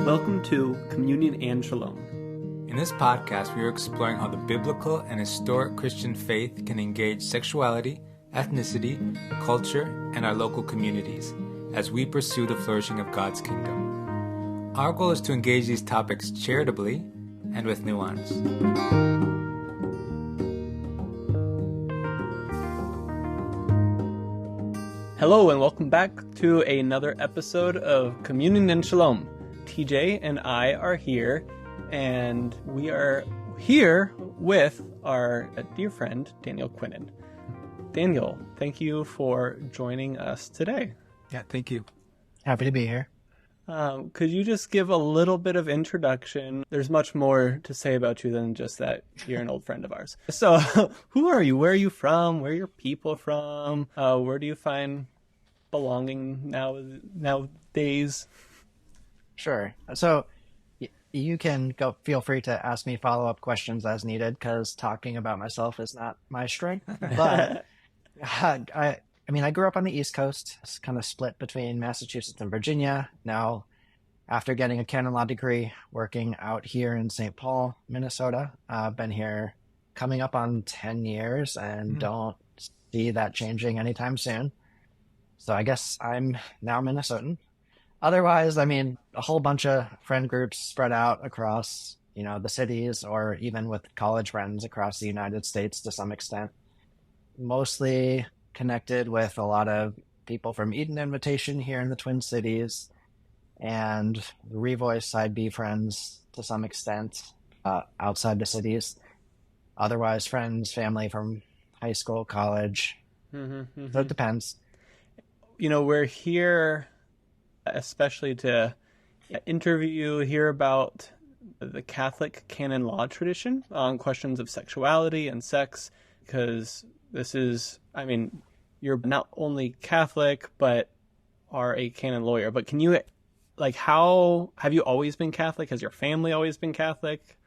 Welcome to Communion and Shalom. In this podcast, we are exploring how the biblical and historic Christian faith can engage sexuality, ethnicity, culture, and our local communities as we pursue the flourishing of God's kingdom. Our goal is to engage these topics charitably and with nuance. Hello and welcome back to another episode of Communion and Shalom. TJ and I are here, and we are here with our dear friend, Daniel Quinan. Daniel, thank you for joining us today. Yeah, thank you. Happy to be here. Could you just give a little bit of introduction? There's much more to say about you than just that you're an old friend of ours. So, who are you? Where are you from? Where are your people from? Where do you find belonging nowadays? Sure. So you can feel free to ask me follow-up questions as needed, because talking about myself is not my strength. But I grew up on the East Coast. It's kind of split between Massachusetts and Virginia. Now, after getting a canon law degree, working out here in St. Paul, Minnesota, I've been here coming up on 10 years and don't see that changing anytime soon. So I guess I'm now Minnesotan. Otherwise, a whole bunch of friend groups spread out across, the cities, or even with college friends across the United States to some extent. Mostly connected with a lot of people from Eden Invitation here in the Twin Cities, and Revoice Side B friends to some extent outside the cities. Otherwise, friends, family from high school, college. So it depends. We're here especially to interview you, hear about the Catholic canon law tradition on questions of sexuality and sex, because this is, you're not only Catholic, but are a canon lawyer. But can you, how have you always been Catholic? Has your family always been Catholic?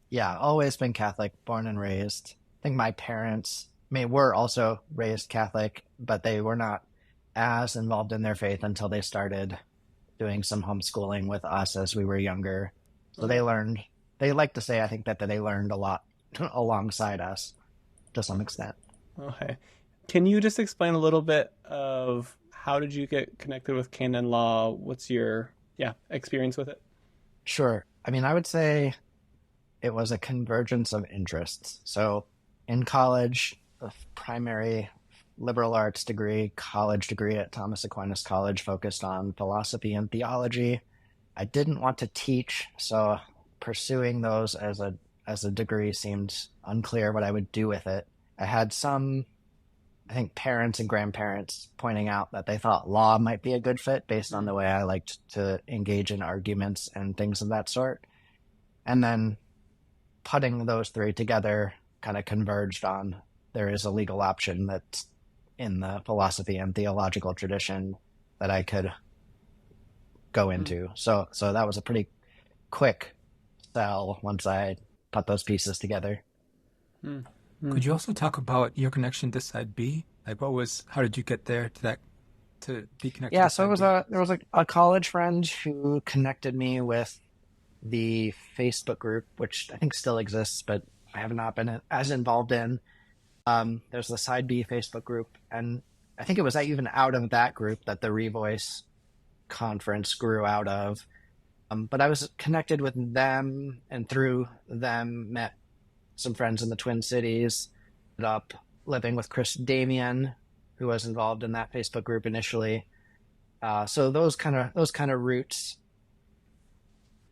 Yeah, always been Catholic, born and raised. I think my parents, were also raised Catholic, but they were not as involved in their faith until they started doing some homeschooling with us as we were younger. So they like to say, I think, that they learned a lot alongside us to some extent. Okay. Can you just explain a little bit of how did you get connected with canon law? What's your experience with it? Sure. I would say it was a convergence of interests. So in college, a primary liberal arts degree, college degree at Thomas Aquinas College, focused on philosophy and theology. I didn't want to teach, so pursuing those as a degree seemed unclear what I would do with it. I had some, parents and grandparents pointing out that they thought law might be a good fit based on the way I liked to engage in arguments and things of that sort. And then putting those three together kind of converged on there is a legal option that's in the philosophy and theological tradition that I could go into. So that was a pretty quick sell once I put those pieces together. Could you also talk about your connection to Side B? How did you get there to be connected? Yeah, to so there was a college friend who connected me with the Facebook group, which I think still exists, but I have not been as involved in. There's the Side B Facebook group, and I think it was even out of that group that the Revoice conference grew out of. But I was connected with them, and through them met some friends in the Twin Cities. Ended up living with Chris Damian, who was involved in that Facebook group initially. So those kind of roots.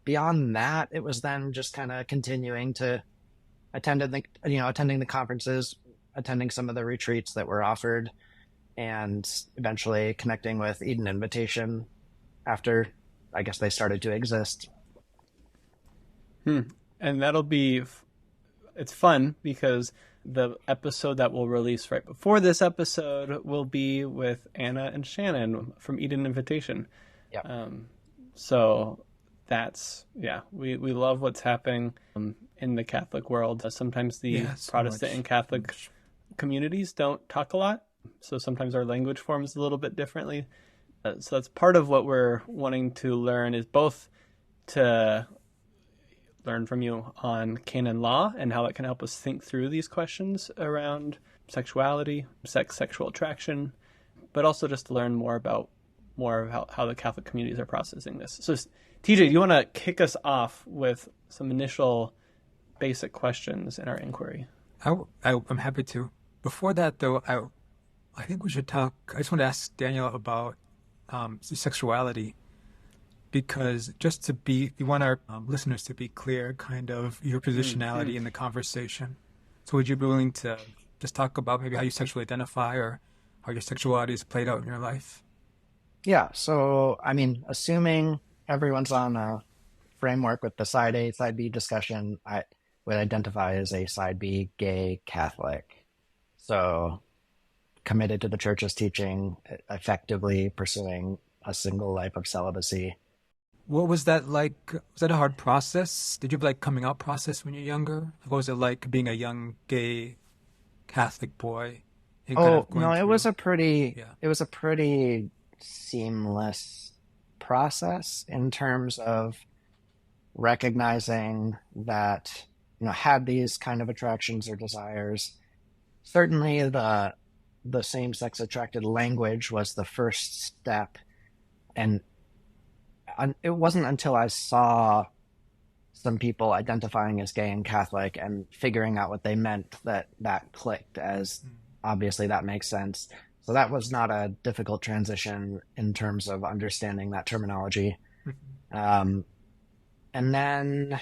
Beyond that, it was then just kind of continuing to attending the conferences, attending some of the retreats that were offered, and eventually connecting with Eden Invitation after, I guess, they started to exist. And it's fun because the episode that we'll release right before this episode will be with Anna and Shannon from Eden Invitation. Yeah. So that's, we love what's happening in the Catholic world. Sometimes the Protestant and Catholic communities don't talk a lot, so sometimes our language forms a little bit differently. So that's part of what we're wanting to learn, is both to learn from you on canon law and how it can help us think through these questions around sexuality, sex, sexual attraction, but also just to learn more of how the Catholic communities are processing this. So, TJ, do you want to kick us off with some initial basic questions in our inquiry? I'm happy to. Before that, though, I think we should talk. I just want to ask Daniel about sexuality, because we want our listeners to be clear, kind of your positionality in the conversation. So would you be willing to just talk about maybe how you sexually identify or how your sexuality is played out in your life? Yeah. So, I mean, assuming everyone's on a framework with the side A, side B discussion, I would identify as a side B gay Catholic. So committed to the church's teaching, effectively pursuing a single life of celibacy. What was that like? Was that a hard process? Did you have like coming out process when you're younger? What was it like being a young gay Catholic boy? And kind of going no, through? it was a pretty seamless process in terms of recognizing that, had these kind of attractions or desires. Certainly the same-sex attracted language was the first step, and it wasn't until I saw some people identifying as gay and Catholic and figuring out what they meant that clicked as obviously that makes sense. So that was not a difficult transition in terms of understanding that terminology. And then,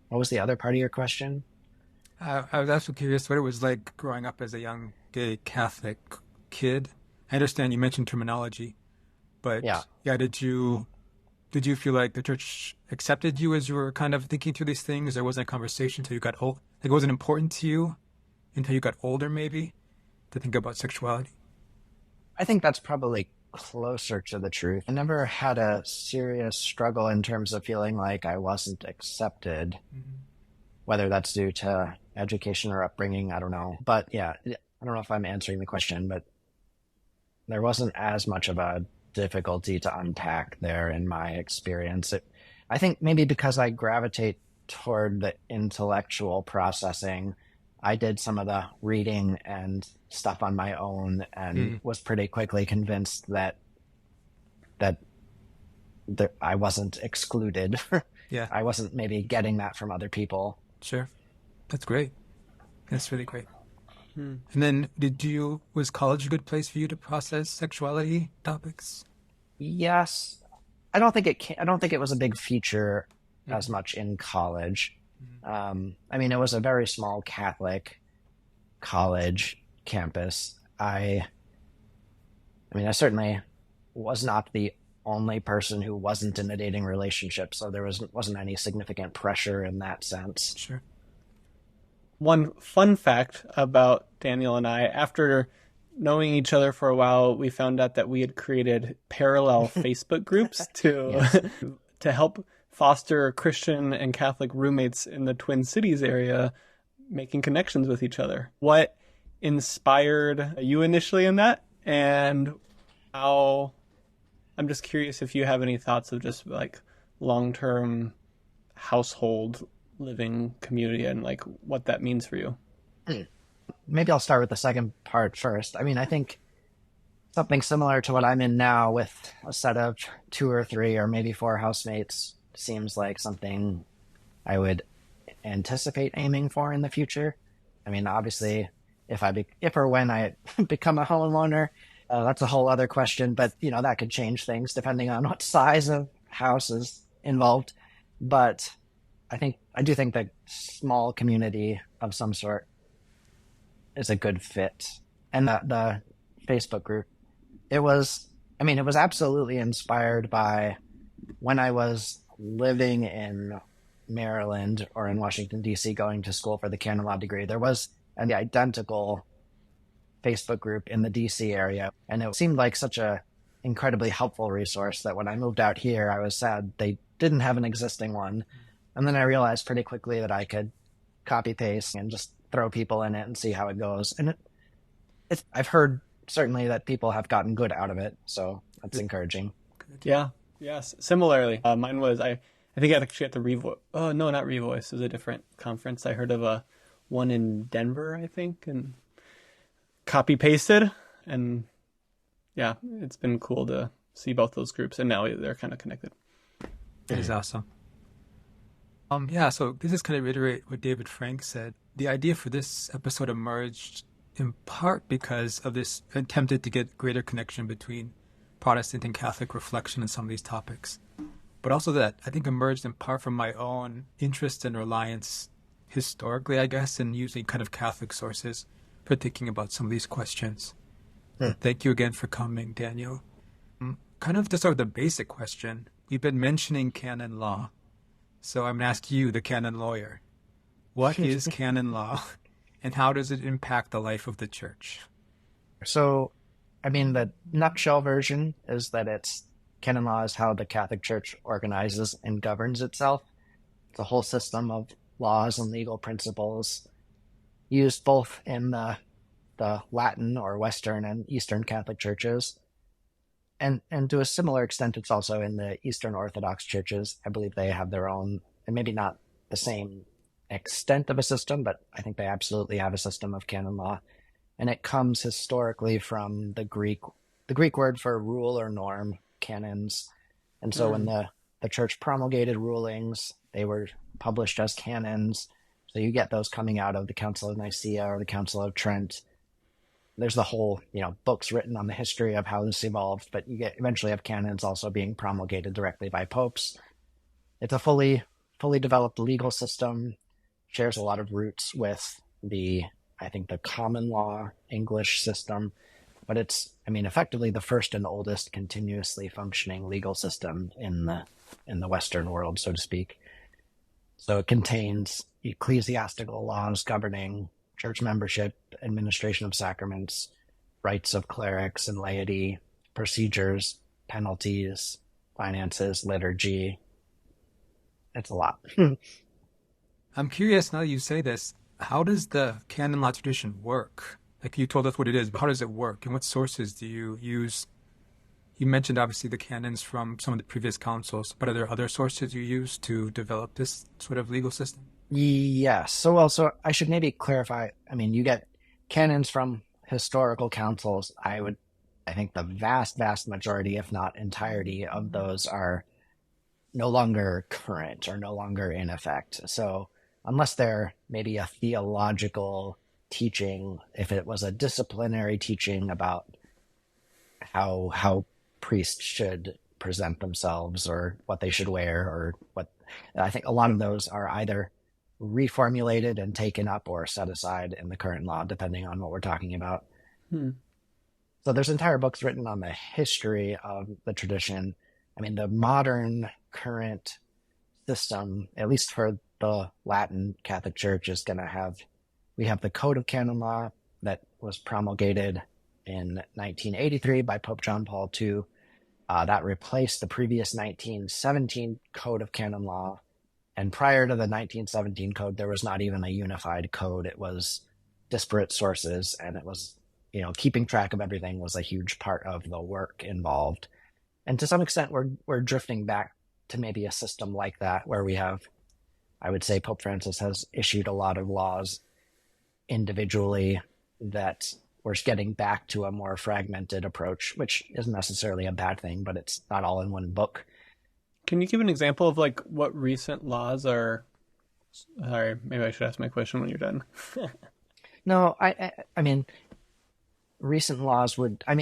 what was the other part of your question? I was also curious what it was like growing up as a young gay Catholic kid. I understand you mentioned terminology, but did you feel like the church accepted you as you were kind of thinking through these things? There wasn't a conversation until you got old? Like, it wasn't important to you until you got older, maybe, to think about sexuality? I think that's probably closer to the truth. I never had a serious struggle in terms of feeling like I wasn't accepted, whether that's due to education or upbringing, I don't know. But yeah, I don't know if I'm answering the question, but there wasn't as much of a difficulty to unpack there in my experience. I think maybe because I gravitate toward the intellectual processing, I did some of the reading and stuff on my own and was pretty quickly convinced that I wasn't excluded. Yeah. I wasn't maybe getting that from other people. Sure. That's great. That's really great. And then was college a good place for you to process sexuality topics? Yes. I don't think it was a big feature as much in college. I mean, it was a very small Catholic college campus. I mean, I certainly was not the only person who wasn't in a dating relationship, so there wasn't any significant pressure in that sense. Sure. One fun fact about Daniel and I, after knowing each other for a while, we found out that we had created parallel Facebook groups to help foster Christian and Catholic roommates in the Twin Cities area, making connections with each other. What inspired you initially in that, and how? I'm just curious if you have any thoughts of just like long-term household living community and like what that means for you. Maybe I'll start with the second part first. I mean, I think something similar to what I'm in now with a set of 2 or 3 or maybe 4 housemates seems like something I would anticipate aiming for in the future. I mean, obviously, if or when I become a homeowner, that's a whole other question, but that could change things depending on what size of house is involved. But I do think that small community of some sort is a good fit. And the Facebook group, it was absolutely inspired by when I was living in Maryland or in Washington, D.C., going to school for the canon law degree. There was an identical Facebook group in the DC area, and it seemed like such a incredibly helpful resource that when I moved out here, I was sad they didn't have an existing one. And then I realized pretty quickly that I could copy paste and just throw people in it and see how it goes. And I've heard certainly that people have gotten good out of it, so that's encouraging. Yeah, Yes, similarly, mine was I think I actually at the Revoice. Oh no, not Revoice. It was a different conference. I heard of a one in Denver, I think, and copy pasted, and yeah, it's been cool to see both those groups, and now they're kind of connected. That is awesome. Yeah, so this is kind of reiterate what David Frank said. The idea for this episode emerged in part because of this attempted to get greater connection between Protestant and Catholic reflection on some of these topics. But also that I think emerged in part from my own interest and reliance historically, I guess, in using kind of Catholic sources for thinking about some of these questions. Thank you again for coming, Daniel. Kind of to start with the basic question, we've been mentioning canon law. So I'm going to ask you, the canon lawyer, what is canon law and how does it impact the life of the church? So, I mean, the nutshell version is that canon law is how the Catholic Church organizes and governs itself. It's a whole system of laws and legal principles used both in the Latin or Western and Eastern Catholic churches. And to a similar extent, it's also in the Eastern Orthodox churches. I believe they have their own, and maybe not the same extent of a system, but I think they absolutely have a system of canon law. And it comes historically from the Greek word for rule or norm, canons. And so when the church promulgated rulings, they were published as canons. So you get those coming out of the Council of Nicaea or the Council of Trent. There's the whole, books written on the history of how this evolved, but you eventually have canons also being promulgated directly by popes. It's a fully developed legal system, shares a lot of roots with I think the common law English system, but it's, effectively the first and oldest continuously functioning legal system in the Western world, so to speak. So it contains ecclesiastical laws governing church membership, administration of sacraments, rights of clerics and laity, procedures, penalties, finances, liturgy. It's a lot. I'm curious, now that you say this, how does the canon law tradition work? Like you told us what it is, but how does it work? And what sources do you use? You mentioned obviously the canons from some of the previous councils, but are there other sources you use to develop this sort of legal system? Yes. So I should maybe clarify. You get canons from historical councils. I think the vast, vast majority, if not entirety of those are no longer current or no longer in effect. So unless they're maybe a theological teaching, if it was a disciplinary teaching about how priests should present themselves or what they should wear or what, I think a lot of those are either reformulated and taken up or set aside in the current law, depending on what we're talking about. So there's entire books written on the history of the tradition. The modern current system, at least for the Latin Catholic Church, is going to we have the Code of Canon Law that was promulgated in 1983 by Pope John Paul II. That replaced the previous 1917 Code of Canon Law. And prior to the 1917 code, there was not even a unified code. It was disparate sources, and it was, keeping track of everything was a huge part of the work involved. And to some extent, we're drifting back to maybe a system like that, where we have, I would say Pope Francis has issued a lot of laws individually that we're getting back to a more fragmented approach, which isn't necessarily a bad thing, but it's not all in one book. Can you give an example of what recent laws are? Sorry, maybe I should ask my question when you're done. No, I mean, recent laws would. I'm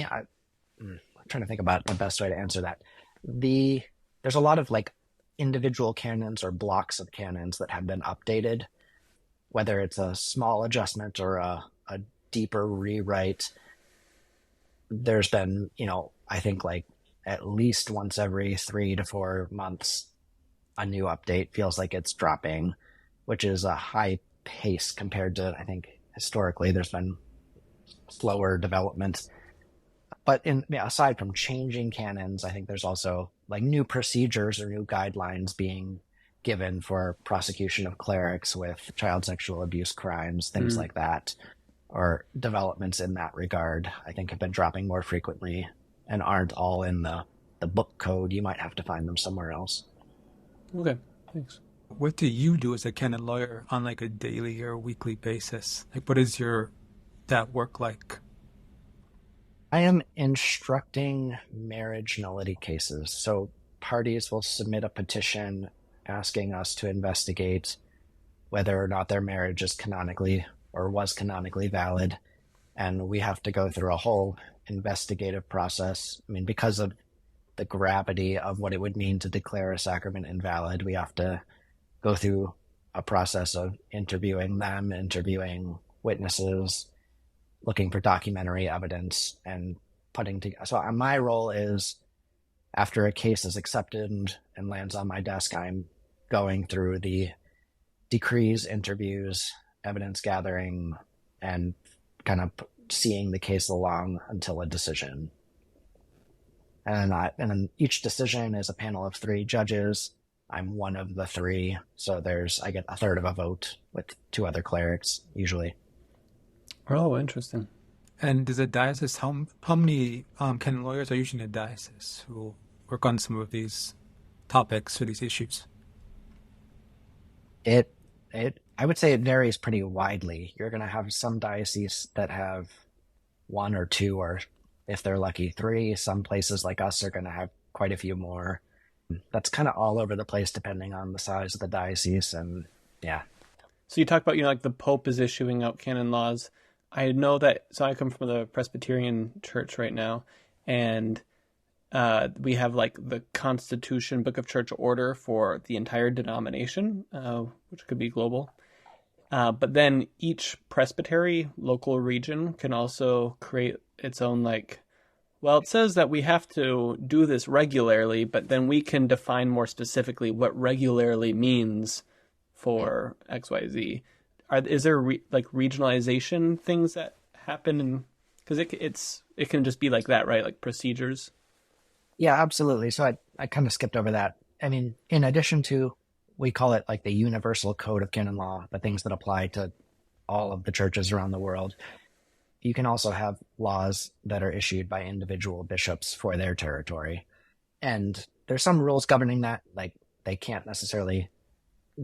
trying to think about the best way to answer that. There's a lot of individual canons or blocks of canons that have been updated, whether it's a small adjustment or a deeper rewrite. There's been, I think at least once every 3 to 4 months, a new update. Feels like it's dropping, which is a high pace compared to, I think, historically there's been slower development. But aside from changing canons, I think there's also new procedures or new guidelines being given for prosecution of clerics with child sexual abuse crimes, things like that, or developments in that regard, I think have been dropping more frequently and aren't all in the the book code, you might have to find them somewhere else. Okay, thanks. What do you do as a canon lawyer on like a daily or weekly basis? Like, what is that work like? I am instructing marriage nullity cases. So parties will submit a petition asking us to investigate whether or not their marriage is canonically or was canonically valid. And we have to go through a whole investigative process. I mean, because of the gravity of what it would mean to declare a sacrament invalid, we have to go through a process of interviewing them, interviewing witnesses, looking for documentary evidence, and putting together. So my role is, after a case is accepted and lands on my desk, I'm going through the decrees, interviews, evidence gathering, and kind of seeing the case along until a decision. And then each decision is a panel of 3 judges. I'm one of the 3, so I get a third of a vote with 2 other clerics usually. Oh, interesting. And does a diocese, how many canon lawyers are usually in a diocese who work on some of these topics or these issues? I would say it varies pretty widely. You're going to have some dioceses that have 1 or 2, or if they're lucky, 3. Some places like us are going to have quite a few more. That's kind of all over the place depending on the size of the diocese. And yeah. So you talk about, like the Pope is issuing out canon laws. I know that, so I come from the Presbyterian church right now, and we have like the Constitution, Book of Church Order for the entire denomination, which could be global. But then each presbytery, local region, can also create its own it says that we have to do this regularly, but then we can define more specifically what regularly means for XYZ. Is there regionalization things that happen? Because it can just be like that, right? Like procedures. Yeah, absolutely. So I kind of skipped over that. I mean, in addition to, we call it like the universal code of canon law, the things that apply to all of the churches around the world. You can also have laws that are issued by individual bishops for their territory. And there's some rules governing that, like they can't necessarily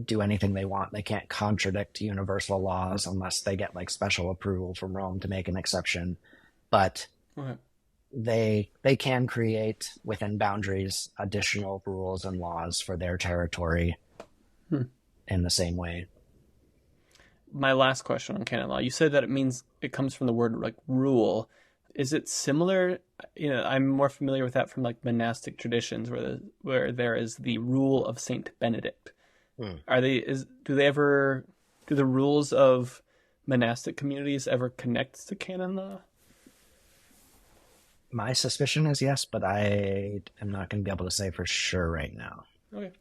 do anything they want. They can't contradict universal laws unless they get like special approval from Rome to make an exception. But they can create within boundaries additional rules and laws for their territory in the same way. My last question on canon law, you said that it comes from the word like rule. Is it similar? I'm more familiar with that from like monastic traditions where there is the rule of Saint Benedict. Do the rules of monastic communities ever connect to canon law? My suspicion is yes, but I am not going to be able to say for sure right now. Okay.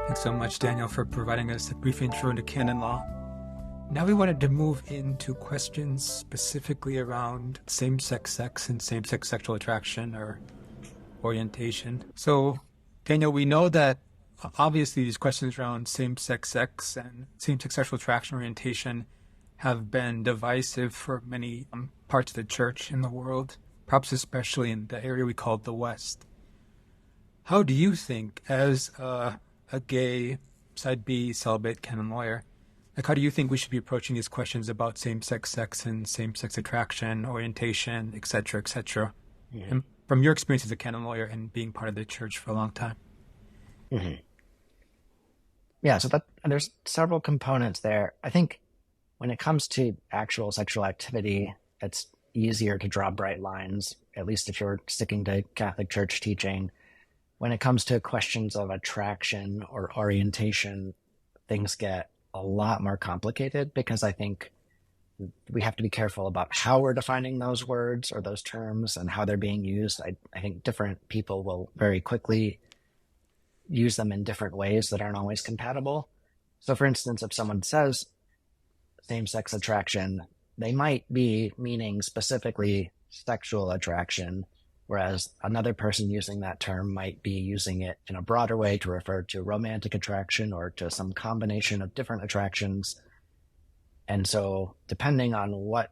Thanks so much, Daniel, for providing us a brief intro into canon law. Now we wanted to move into questions specifically around same-sex sex and same-sex sexual attraction or orientation. So, Daniel, we know that obviously these questions around same-sex sex and same-sex sexual attraction orientation have been divisive for many parts of the church in the world, perhaps especially in the area we call the West. How do you think, as a gay, side B, celibate canon lawyer, how do you think we should be approaching these questions about same-sex sex and same-sex attraction, orientation, et cetera, and from your experience as a canon lawyer and being part of the church for a long time? Mm-hmm. Yeah, so there's several components there. I think when it comes to actual sexual activity, it's easier to draw bright lines, at least if you're sticking to Catholic Church teaching. When it comes to questions of attraction or orientation, things get a lot more complicated because I think we have to be careful about how we're defining those words or those terms and how they're being used. I think different people will very quickly use them in different ways that aren't always compatible. So for instance, if someone says same-sex attraction, they might be meaning specifically sexual attraction, whereas another person using that term might be using it in a broader way to refer to romantic attraction or to some combination of different attractions. And so depending on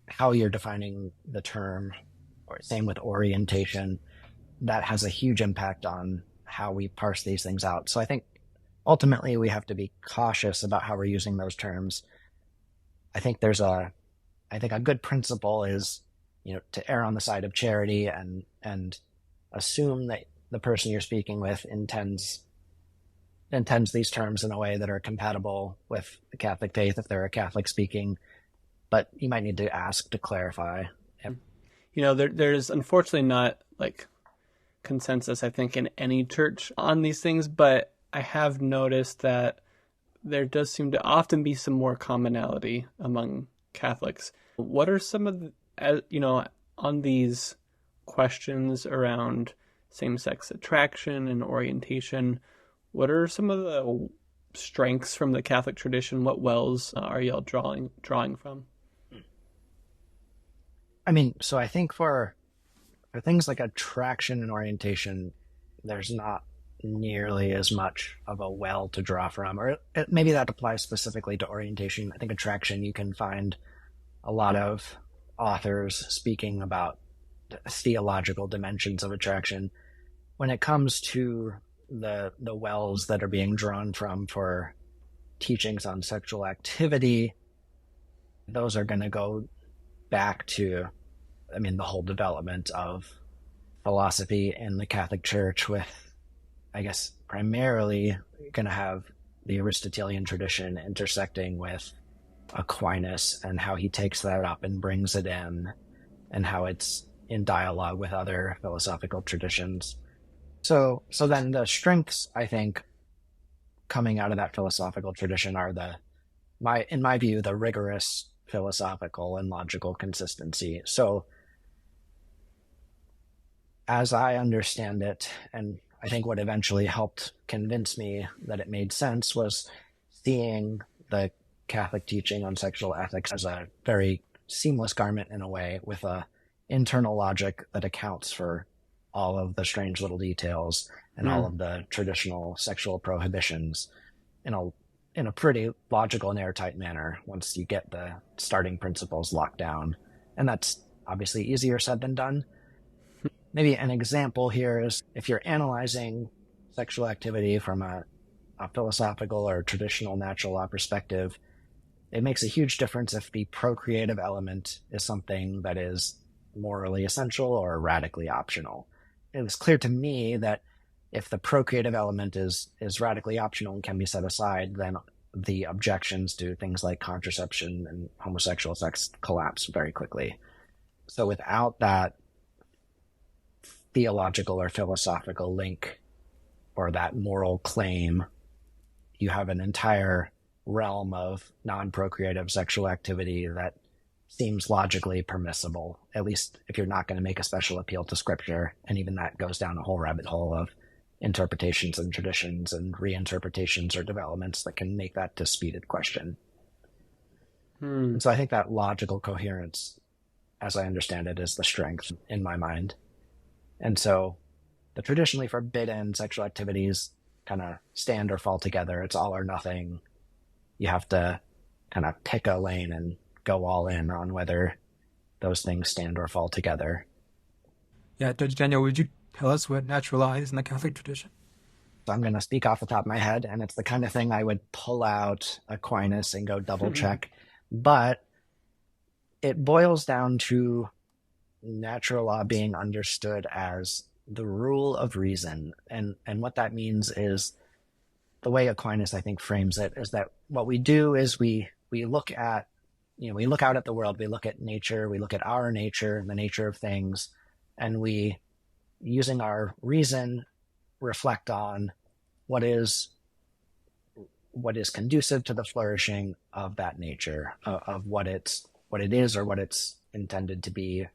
how you're defining the term, or same with orientation, that has a huge impact on how we parse these things out. So I think ultimately we have to be cautious about how we're using those terms. I think a good principle is, to err on the side of charity and assume that the person you're speaking with intends these terms in a way that are compatible with the Catholic faith if they're a Catholic speaking, but you might need to ask to clarify. There's unfortunately not like consensus, I think, in any church on these things, but I have noticed that there does seem to often be some more commonality among Catholics. What are some of on these questions around same-sex attraction and orientation, what are some of the strengths from the Catholic tradition? What wells are y'all drawing from? I mean, so I think for things like attraction and orientation, there's not nearly as much of a well to draw from, or maybe that applies specifically to orientation. I think attraction, you can find a lot of authors speaking about theological dimensions of attraction. When it comes to the wells that are being drawn from for teachings on sexual activity, those are going to go back to, the whole development of philosophy in the Catholic Church, with, I guess, primarily going to have the Aristotelian tradition intersecting with Aquinas and how he takes that up and brings it in, and how it's in dialogue with other philosophical traditions. So then the strengths, I think, coming out of that philosophical tradition are in my view, the rigorous philosophical and logical consistency. So as I understand it, and I think what eventually helped convince me that it made sense, was seeing the Catholic teaching on sexual ethics as a very seamless garment in a way, with a internal logic that accounts for all of the strange little details and all of the traditional sexual prohibitions in a pretty logical and airtight manner once you get the starting principles locked down. And that's obviously easier said than done. Maybe an example here is, if you're analyzing sexual activity from a philosophical or traditional natural law perspective, it makes a huge difference if the procreative element is something that is morally essential or radically optional. It was clear to me that if the procreative element is radically optional and can be set aside, then the objections to things like contraception and homosexual sex collapse very quickly. So without that theological or philosophical link, or that moral claim, you have an entire realm of non-procreative sexual activity that seems logically permissible, at least if you're not going to make a special appeal to scripture. And even that goes down a whole rabbit hole of interpretations and traditions and reinterpretations or developments that can make that disputed question. And so I think that logical coherence, as I understand it, is the strength in my mind. And so the traditionally forbidden sexual activities kind of stand or fall together. It's all or nothing. You have to kind of pick a lane and go all in on whether those things stand or fall together. Yeah, Judge Daniel, would you tell us what natural law is in the Catholic tradition? So I'm going to speak off the top of my head, and it's the kind of thing I would pull out Aquinas and go double check. But it boils down to natural law being understood as the rule of reason. And what that means is, the way Aquinas, I think, frames it, is that what we do is we look at, we look out at the world, we look at nature, we look at our nature and the nature of things, and we, using our reason, reflect on what is conducive to the flourishing of that nature, of what it is or what it's intended to be.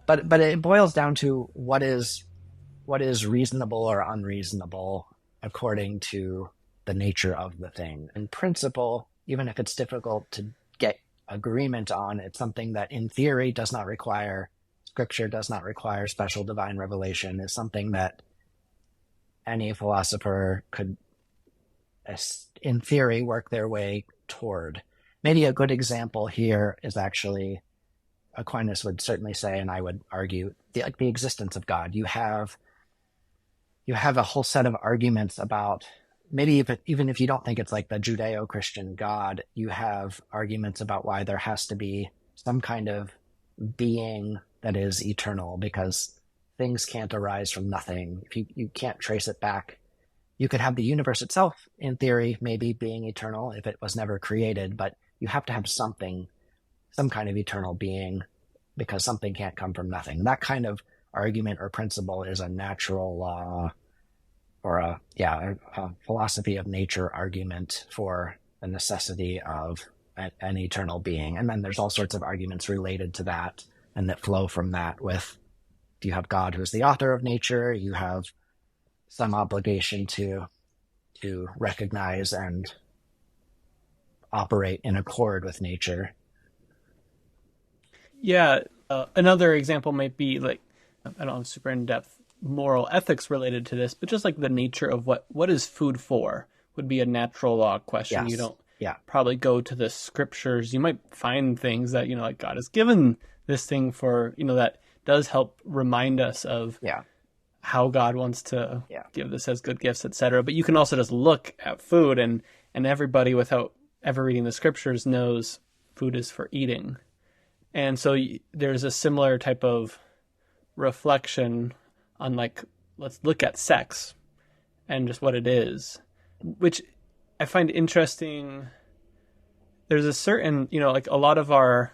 But it boils down to what is reasonable or unreasonable according to the nature of the thing. In principle, even if it's difficult to get agreement on, it's something that in theory does not require Scripture does not require special divine revelation is something that any philosopher could, in theory, work their way toward. Maybe a good example here is actually, Aquinas would certainly say, and I would argue, the existence of God. You have a whole set of arguments about, maybe even if you don't think it's like the Judeo-Christian God, you have arguments about why there has to be some kind of being that is eternal, because things can't arise from nothing. If you can't trace it back. You could have the universe itself, in theory, maybe being eternal if it was never created, but you have to have something, some kind of eternal being, because something can't come from nothing. That kind of argument or principle is a natural law or a philosophy of nature argument for the necessity of an eternal being. And then there's all sorts of arguments related to that and that flow from that with, if you have God who is the author of nature, you have some obligation to recognize and operate in accord with nature. Yeah, another example might be like, I don't have super in-depth moral ethics related to this, but just like the nature of what is food for would be a natural law question. Yes. You don't probably go to the scriptures. You might find things that, like God has given this thing for, that does help remind us of how God wants to give this as good gifts, etc. But you can also just look at food, and everybody without ever reading the scriptures knows food is for eating. And so there's a similar type of reflection on, like, let's look at sex and just what it is, which I find interesting. There's a certain, like a lot of our,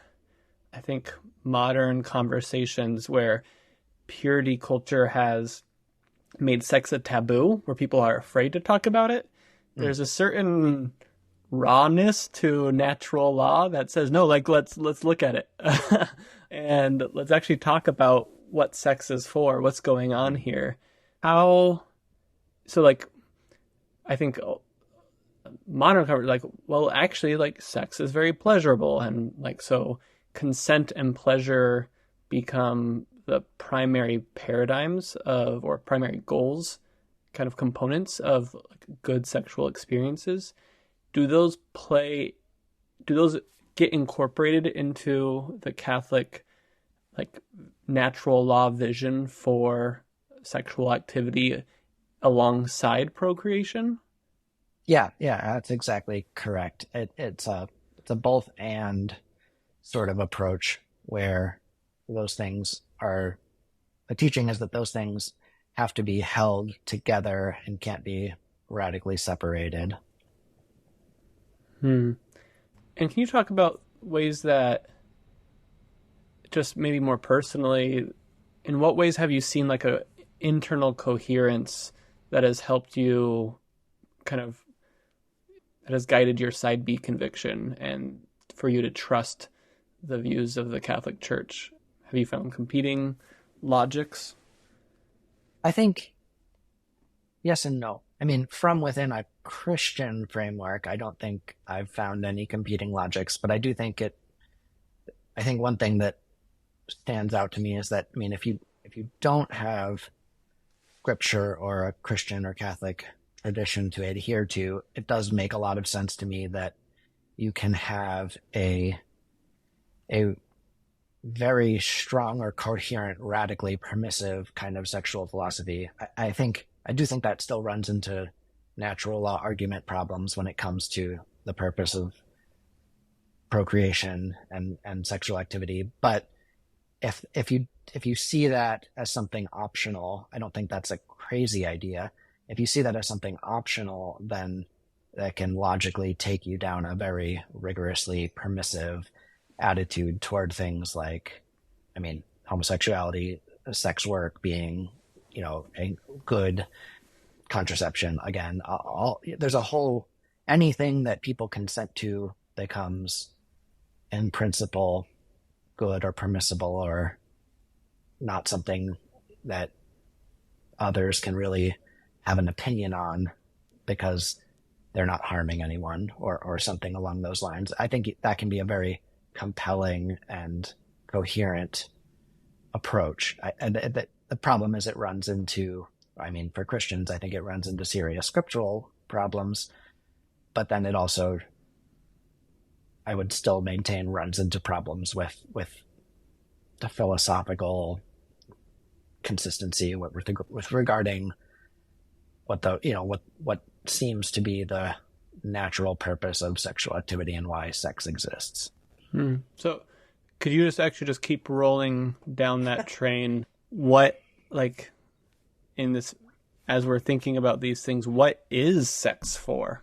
I think, modern conversations where purity culture has made sex a taboo, where people are afraid to talk about it. There's a certain rawness to natural law that says, no, like, let's look at it and let's actually talk about what sex is for, what's going on here. I think modern cover, like, well, actually, like, sex is very pleasurable, and like, so consent and pleasure become the primary paradigms of, or primary goals, kind of components of, like, good sexual experiences. Do those get incorporated into the Catholic, like, natural law vision for sexual activity alongside procreation? Yeah, that's exactly correct. It's a both and sort of approach, where those things are, the teaching is that those things have to be held together and can't be radically separated. And can you talk about ways that, just maybe more personally, in what ways have you seen like a internal coherence that has helped you that has guided your side B conviction and for you to trust the views of the Catholic Church? Have you found competing logics? I think yes and no. I mean, from within a Christian framework, I don't think I've found any competing logics, but I do think I think one thing that stands out to me is that, I mean, if you don't have scripture or a Christian or Catholic tradition to adhere to, it does make a lot of sense to me that you can have a very strong or coherent, radically permissive kind of sexual philosophy. I do think that still runs into natural law argument problems when it comes to the purpose of procreation and sexual activity. But if you see that as something optional, I don't think that's a crazy idea. If you see that as something optional, then that can logically take you down a very rigorously permissive attitude toward things like, I mean, homosexuality, sex work being, a good contraception. Again, there's a whole, anything that people consent to becomes in principle good or permissible or not something that others can really have an opinion on because they're not harming anyone or something along those lines. I think that can be a very compelling and coherent approach. And the problem is it runs into, I mean, for Christians, I think it runs into serious scriptural problems, but then it also, I would still maintain, runs into problems with the philosophical consistency with regarding what seems to be the natural purpose of sexual activity and why sex exists. So could you just keep rolling down that train? What, like, in this, as we're thinking about these things, what is sex for?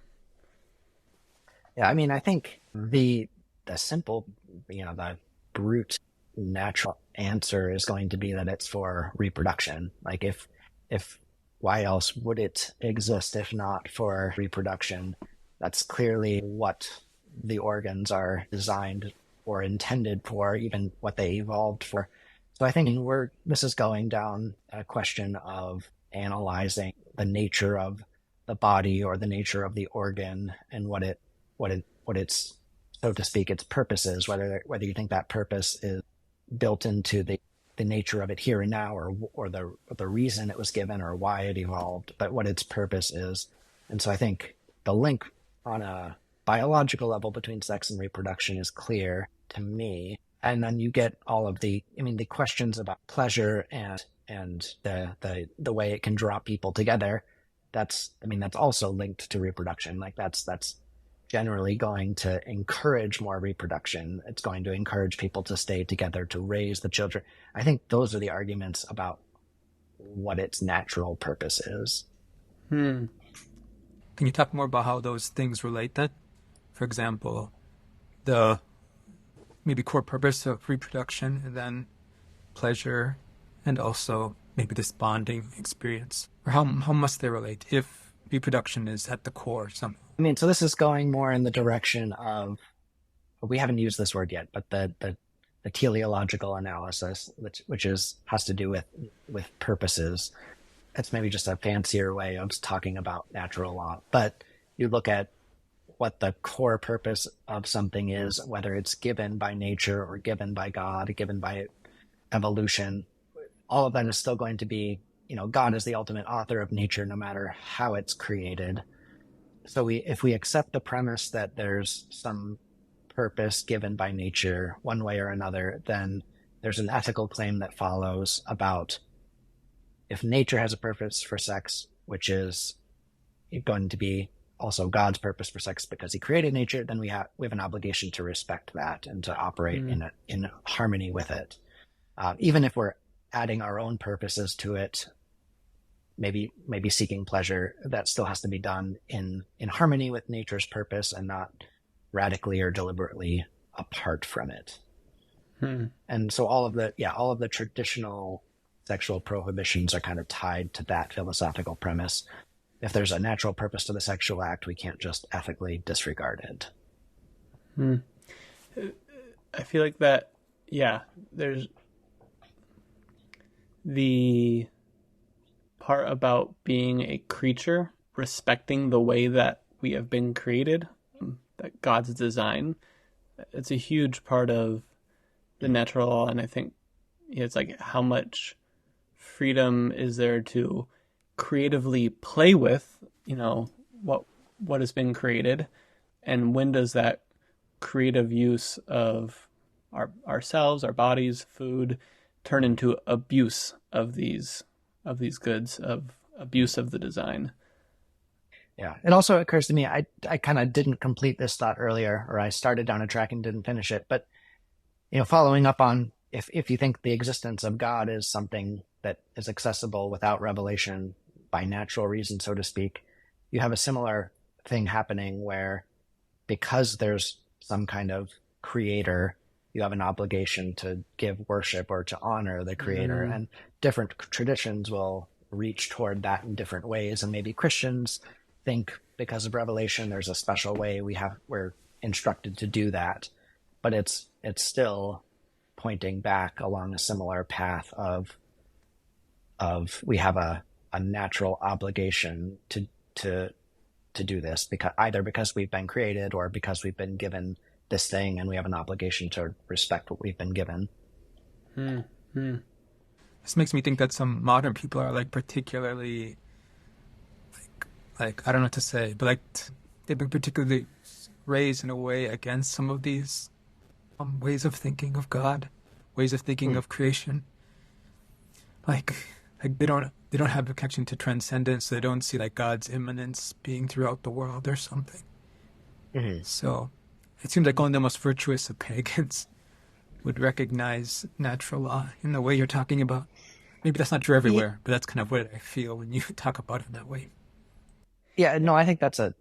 Yeah, I mean, I think the simple, the brute natural answer is going to be that it's for reproduction. Like if why else would it exist if not for reproduction? That's clearly what the organs are designed or intended for, even what they evolved for. So I think this is going down a question of analyzing the nature of the body or the nature of the organ and what its, so to speak, its purpose is, whether you think that purpose is built into the nature of it here and now, or the reason it was given or why it evolved, but what its purpose is. And so I think the link on a biological level between sex and reproduction is clear to me. And then you get all of the questions about pleasure and the way it can draw people together. That's also linked to reproduction. Like that's generally going to encourage more reproduction. It's going to encourage people to stay together, to raise the children. I think those are the arguments about what its natural purpose is. Can you talk more about how those things relate then? For example, the maybe core purpose of reproduction, and then pleasure, and also maybe this bonding experience. Or how must they relate if reproduction is at the core somehow? I mean, so this is going more in the direction of, we haven't used this word yet, but the teleological analysis, which has to do with purposes. It's maybe just a fancier way of talking about natural law. But you look at what the core purpose of something is, whether it's given by nature or given by God, given by evolution, all of that is still going to be, God is the ultimate author of nature, no matter how it's created. So if we accept the premise that there's some purpose given by nature one way or another, then there's an ethical claim that follows about if nature has a purpose for sex, which is going to be also God's purpose for sex because he created nature, then we have an obligation to respect that and to operate in harmony with it. Even if we're adding our own purposes to it, maybe seeking pleasure, that still has to be done in harmony with nature's purpose and not radically or deliberately apart from it. And so all of the traditional sexual prohibitions are kind of tied to that philosophical premise. If there's a natural purpose to the sexual act, we can't just ethically disregard it. I feel like that, there's the part about being a creature, respecting the way that we have been created, that God's design. It's a huge part of the natural law, and I think it's like how much freedom is there to creatively play with, what has been created, and when does that creative use of ourselves, our bodies, food, turn into abuse of these goods, of abuse of the design. Yeah. It also occurs to me, I kind of didn't complete this thought earlier, or I started down a track and didn't finish it. But, following up on if you think the existence of God is something that is accessible without revelation by natural reason, so to speak, you have a similar thing happening where because there's some kind of creator, you have an obligation to give worship or to honor the creator. And different traditions will reach toward that in different ways. And maybe Christians think because of revelation, there's a special way we're instructed to do that. But it's still pointing back along a similar path of we have a natural obligation to do this, because we've been created or because we've been given this thing and we have an obligation to respect what we've been given. This makes me think that some modern people are like particularly like I don't know what to say, but like they've been particularly raised in a way against some of these ways of thinking of God, ways of thinking of creation. Like they don't have a connection to transcendence. So they don't see like God's immanence being throughout the world or something. So it seems like only the most virtuous of pagans would recognize natural law in the way you're talking about. Maybe that's not true everywhere, but that's kind of what I feel when you talk about it that way. Yeah, no, I think that's a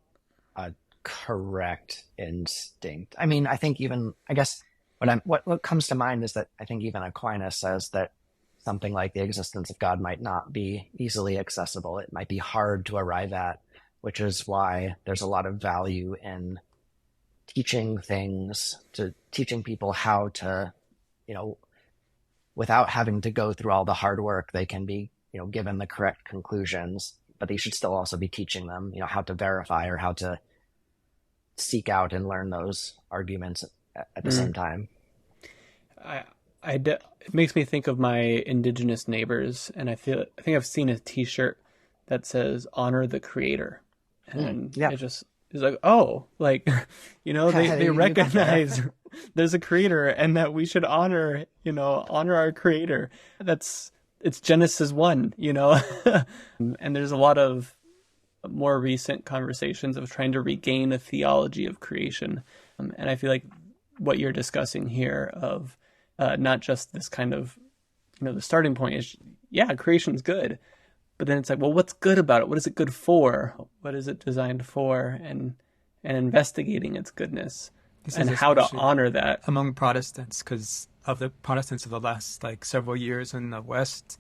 correct instinct. I mean, I think even, I guess what comes to mind is that I think even Aquinas says that something like the existence of God might not be easily accessible. It might be hard to arrive at, which is why there's a lot of value in teaching people how to, without having to go through all the hard work, they can be, given the correct conclusions, but they should still also be teaching them, how to verify or how to seek out and learn those arguments at the same time. It makes me think of my indigenous neighbors, and I think I've seen a T-shirt that says "Honor the Creator," and it just is like, oh, like they recognize there's a Creator, and that we should honor our Creator. It's Genesis 1, and there's a lot of more recent conversations of trying to regain a theology of creation, and I feel like what you're discussing here of not just this kind of, the starting point is, creation's good. But then it's like, well, what's good about it? What is it good for? What is it designed for? And investigating its goodness and how to honor that. Among Protestants, because of the Protestants of the last several years in the West,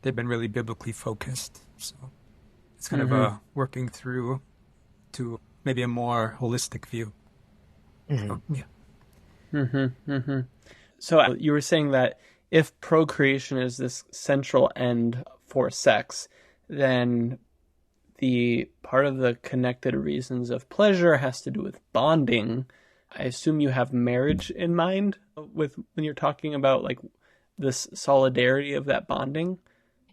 they've been really biblically focused. So it's kind of a working through to maybe a more holistic view. So, So you were saying that if procreation is this central end for sex, then the part of the connected reasons of pleasure has to do with bonding. I assume you have marriage in mind when you're talking about like this solidarity of that bonding.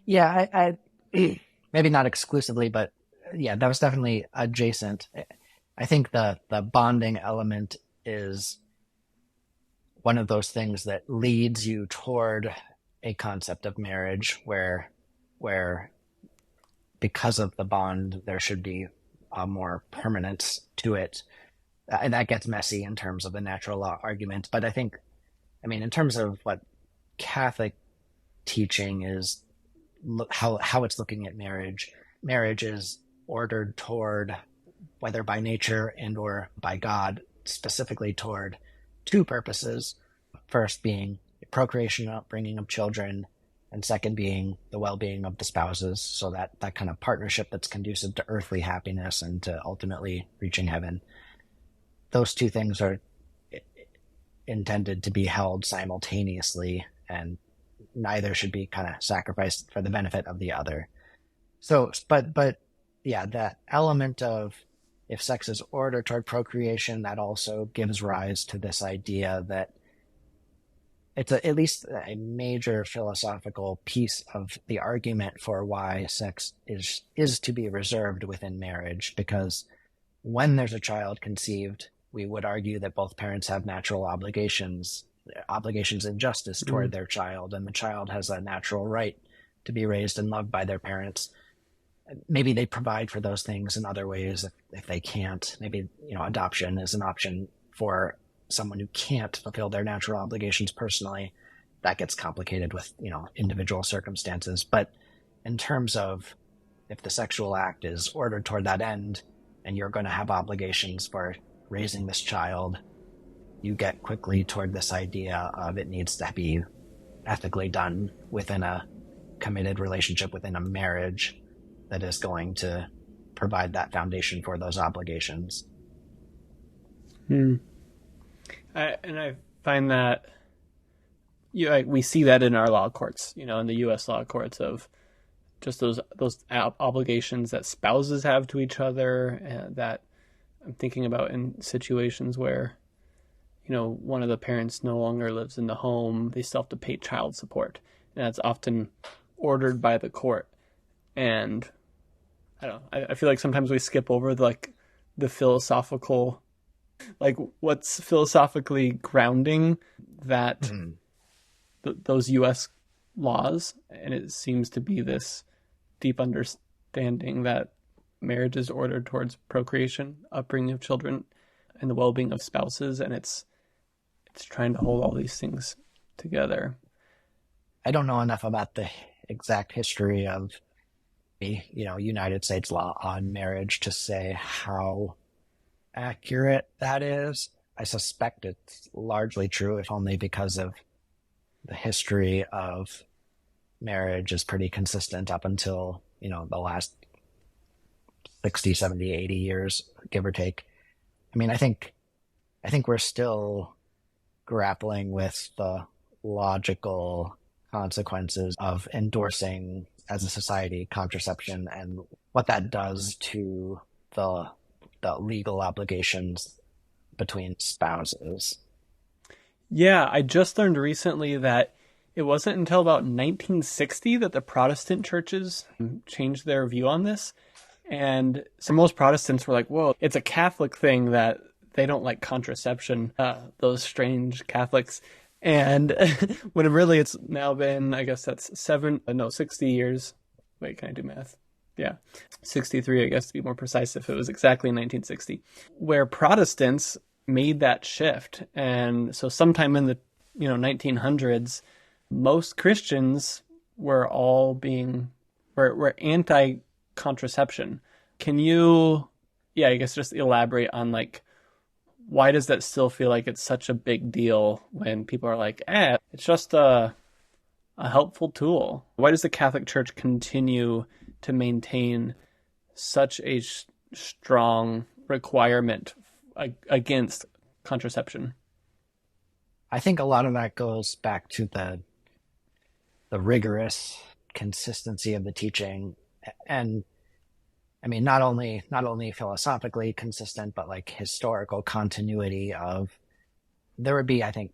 Yeah, I maybe not exclusively, but yeah, that was definitely adjacent. I think the bonding element is one of those things that leads you toward a concept of marriage where because of the bond, there should be a more permanence to it. And that gets messy in terms of the natural law argument. But I think, in terms of what Catholic teaching is, how it's looking at marriage is ordered toward, whether by nature and or by God, specifically toward two purposes. First being procreation, upbringing of children, and second being the well-being of the spouses. So that kind of partnership that's conducive to earthly happiness and to ultimately reaching heaven. Those two things are intended to be held simultaneously, and neither should be kind of sacrificed for the benefit of the other. So, but yeah, that element of if sex is ordered toward procreation, that also gives rise to this idea that it's at least a major philosophical piece of the argument for why sex is to be reserved within marriage, because when there's a child conceived, we would argue that both parents have natural obligations and justice toward their child, and the child has a natural right to be raised and loved by their parents. Maybe they provide for those things in other ways if they can't. Maybe, adoption is an option for someone who can't fulfill their natural obligations personally. That gets complicated with, individual circumstances. But in terms of if the sexual act is ordered toward that end and you're going to have obligations for raising this child, you get quickly toward this idea of it needs to be ethically done within a committed relationship, within a marriage that is going to provide that foundation for those obligations. I find that we see that in our law courts, in the U.S. law courts, of just those obligations that spouses have to each other, and that I'm thinking about in situations where, one of the parents no longer lives in the home, they still have to pay child support. and that's often ordered by the court. And I don't know, I feel like sometimes we skip over the philosophical, like what's philosophically grounding that those U.S. laws, and it seems to be this deep understanding that marriage is ordered towards procreation, upbringing of children, and the well-being of spouses, and it's trying to hold all these things together. I don't know enough about the exact history of the United States law on marriage to say how accurate that is. I suspect it's largely true, if only because of the history of marriage is pretty consistent up until, the last 60, 70, 80 years, give or take. I mean, I think we're still grappling with the logical consequences of endorsing as a society contraception and what that does to the legal obligations between spouses. Yeah, I just learned recently that it wasn't until about 1960 that the Protestant churches changed their view on this. And so most Protestants were like, whoa, it's a Catholic thing that they don't like contraception, those strange Catholics. And when really it's now been, I guess that's 60 years. Wait, can I do math? Yeah, 63, I guess, to be more precise, if it was exactly 1960, where Protestants made that shift. And so sometime in the 1900s, most Christians were were anti-contraception. Can you, I guess, just elaborate on why does that still feel like it's such a big deal when people are like, it's just a helpful tool? Why does the Catholic Church continue to maintain such a strong requirement against contraception? I think a lot of that goes back to the rigorous consistency of the teaching, and I mean not only philosophically consistent, but historical continuity of. There would be, I think,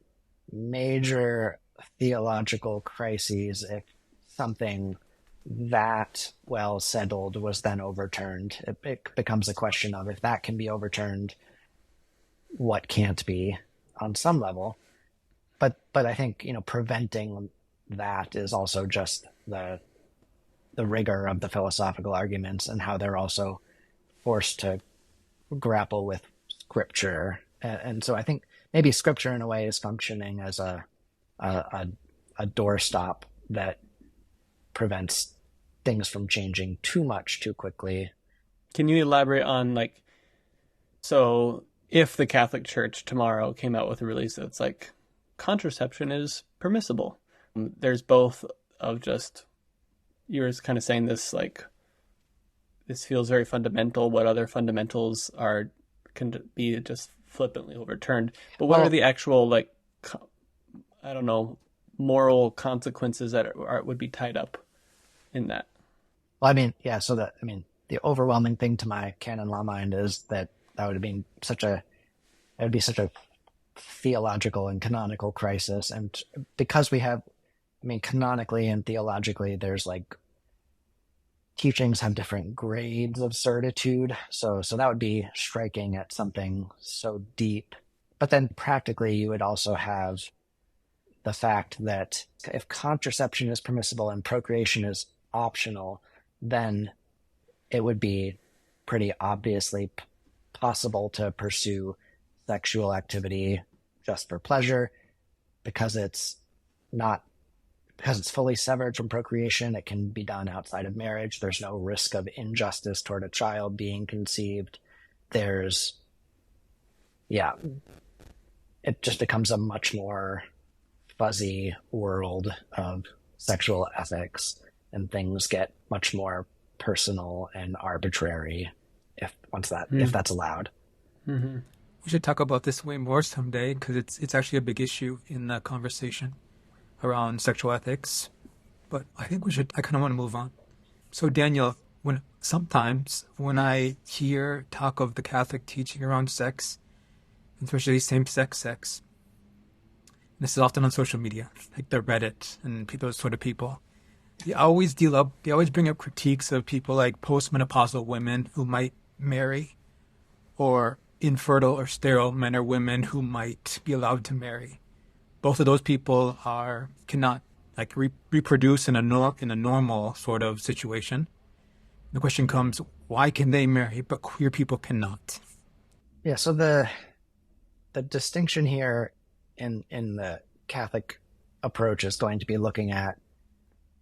major theological crises if something that well settled was then overturned. It becomes a question of, if that can be overturned, what can't be on some level. But I think preventing that is also just the rigor of the philosophical arguments and how they're also forced to grapple with scripture. And so I think maybe scripture in a way is functioning as a doorstop that prevents things from changing too much too quickly. Can you elaborate on so if the Catholic Church tomorrow came out with a release that's contraception is permissible, there's both of just, you were kind of saying this this feels very fundamental, what other fundamentals can be just flippantly overturned, but what are the actual I don't know, moral consequences that would be tied up in that? Well, I mean, yeah. So the overwhelming thing to my canon law mind is that would be such a theological and canonical crisis, and because we have, canonically and theologically, there's teachings have different grades of certitude. So that would be striking at something so deep. But then practically, you would also have the fact that if contraception is permissible and procreation is optional, then it would be pretty obviously possible to pursue sexual activity just for pleasure, because it's fully severed from procreation. It can be done outside of marriage. There's no risk of injustice toward a child being conceived. It just becomes a much more fuzzy world of sexual ethics, and things get much more personal and arbitrary if that's allowed. Mm-hmm. We should talk about this way more someday, because it's actually a big issue in the conversation around sexual ethics. But I think I kind of want to move on. So Daniel, sometimes when I hear talk of the Catholic teaching around sex, especially same-sex sex, this is often on social media, like the Reddit and those sort of people. They always bring up critiques of people like postmenopausal women who might marry, or infertile or sterile men or women who might be allowed to marry. Both of those people cannot like reproduce in a normal sort of situation. The question comes, why can they marry but queer people cannot? Yeah, so the distinction here in the Catholic approach is going to be looking at,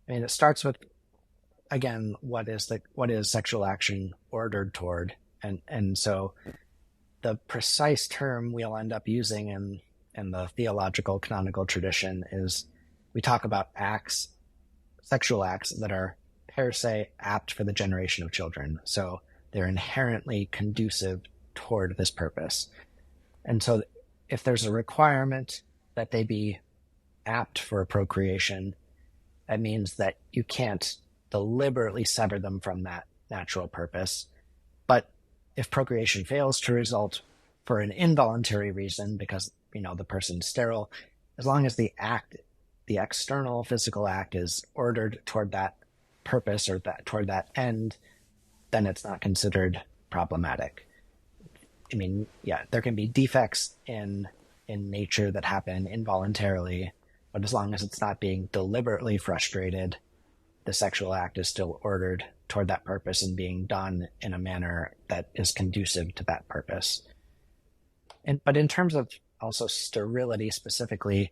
I mean, it starts with, again, what is sexual action ordered toward, and so the precise term we'll end up using in the theological canonical tradition is, we talk about sexual acts that are per se apt for the generation of children. So they're inherently conducive toward this purpose. And so if there's a requirement that they be apt for procreation, that means that you can't deliberately sever them from that natural purpose. But if procreation fails to result for an involuntary reason, because the person's sterile, as long as the external physical act is ordered toward that purpose or toward that end, then it's not considered problematic. I mean, yeah, there can be defects in nature that happen involuntarily, but as long as it's not being deliberately frustrated, the sexual act is still ordered toward that purpose and being done in a manner that is conducive to that purpose. But in terms of also sterility specifically,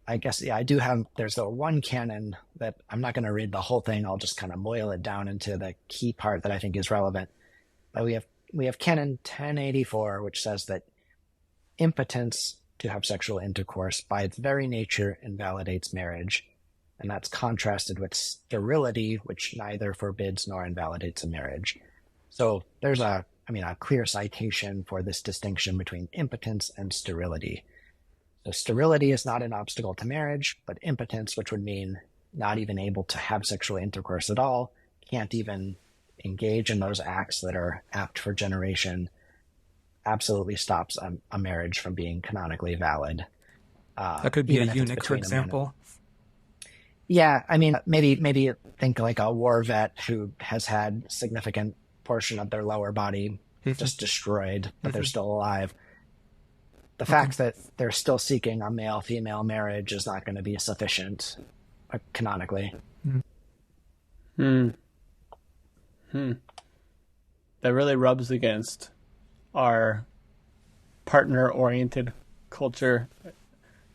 I guess, yeah, there's the one canon that I'm not going to read the whole thing. I'll just kind of boil it down into the key part that I think is relevant. But we have canon 1084, which says that impotence to have sexual intercourse by its very nature invalidates marriage. And that's contrasted with sterility, which neither forbids nor invalidates a marriage. So there's a clear citation for this distinction between impotence and sterility. So sterility is not an obstacle to marriage, but impotence, which would mean not even able to have sexual intercourse at all, can't even engage in those acts that are apt for generation, absolutely stops a marriage from being canonically valid. That could be a eunuch, for example. Yeah, I mean, maybe think like a war vet who has had significant portion of their lower body just destroyed, but they're still alive. The fact that they're still seeking a male-female marriage is not going to be sufficient canonically. That really rubs against our partner-oriented culture.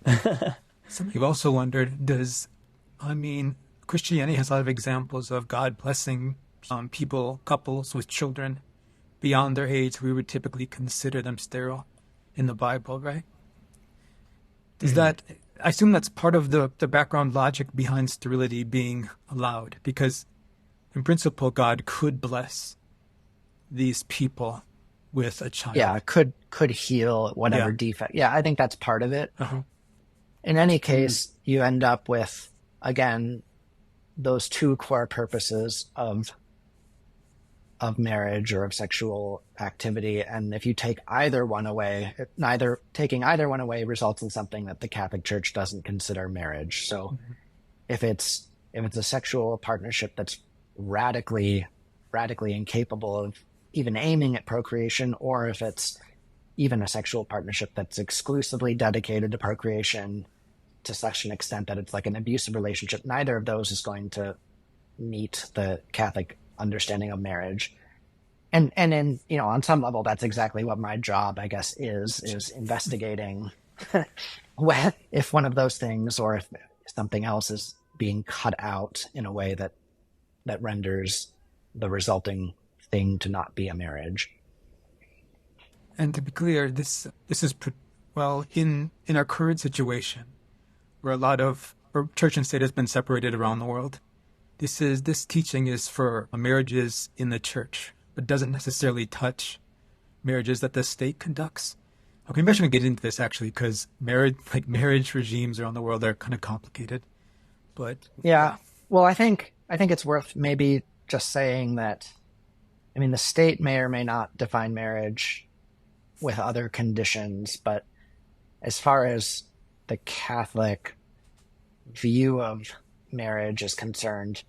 You've also wondered, Christianity has a lot of examples of God blessing couples with children beyond their age. We would typically consider them sterile in the Bible, right? I assume that's part of the background logic behind sterility being allowed, because in principle, God could bless these people with a child. Yeah, could heal whatever defect. Yeah, I think that's part of it. In any case, you end up with, again, those two core purposes of marriage or of sexual activity, and if you take either one away, taking either one away results in something that the Catholic Church doesn't consider marriage. So if it's a sexual partnership that's radically incapable of even aiming at procreation, or if it's even a sexual partnership that's exclusively dedicated to procreation to such an extent that it's like an abusive relationship, neither of those is going to meet the Catholic understanding of marriage. And on some level, that's exactly what my job, I guess, is investigating if one of those things or if something else is being cut out in a way that renders the resulting thing to not be a marriage. And to be clear, this is in our current situation, where where church and state has been separated around the world. This teaching is for marriages in the church, but doesn't necessarily touch marriages that the state conducts. Okay, maybe I shouldn't get into this actually, because marriage regimes around the world are kind of complicated. But yeah, well, I think it's worth maybe just saying that, the state may or may not define marriage with other conditions, but as far as the Catholic view of marriage is concerned,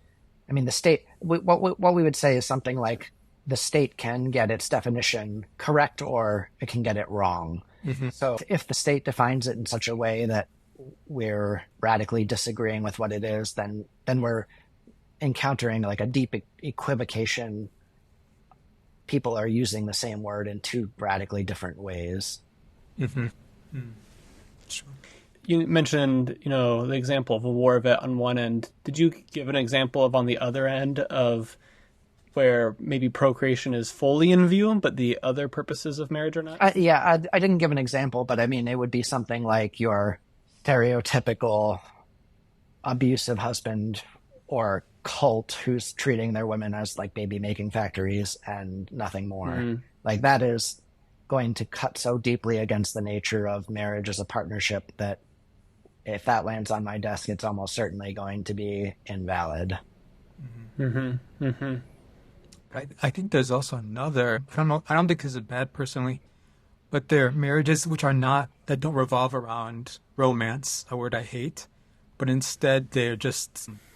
I mean, the state, what we would say is something like the state can get its definition correct or it can get it wrong. Mm-hmm. So if the state defines it in such a way that we're radically disagreeing with what it is, then we're encountering like a deep equivocation. People are using the same word in two radically different ways. Mm-hmm. Mm. Sure. You mentioned, the example of a war vet on one end. Did you give an example of on the other end of where maybe procreation is fully in view, but the other purposes of marriage are not? I didn't give an example, but I mean, it would be something like your stereotypical abusive husband or cult who's treating their women as like baby making factories and nothing more. Mm-hmm. Like that is going to cut so deeply against the nature of marriage as a partnership that if that lands on my desk, it's almost certainly going to be invalid. Mm-hmm. Mm-hmm. I think there's also another, I don't think this is bad personally, but there are marriages that don't revolve around romance, a word I hate, but instead they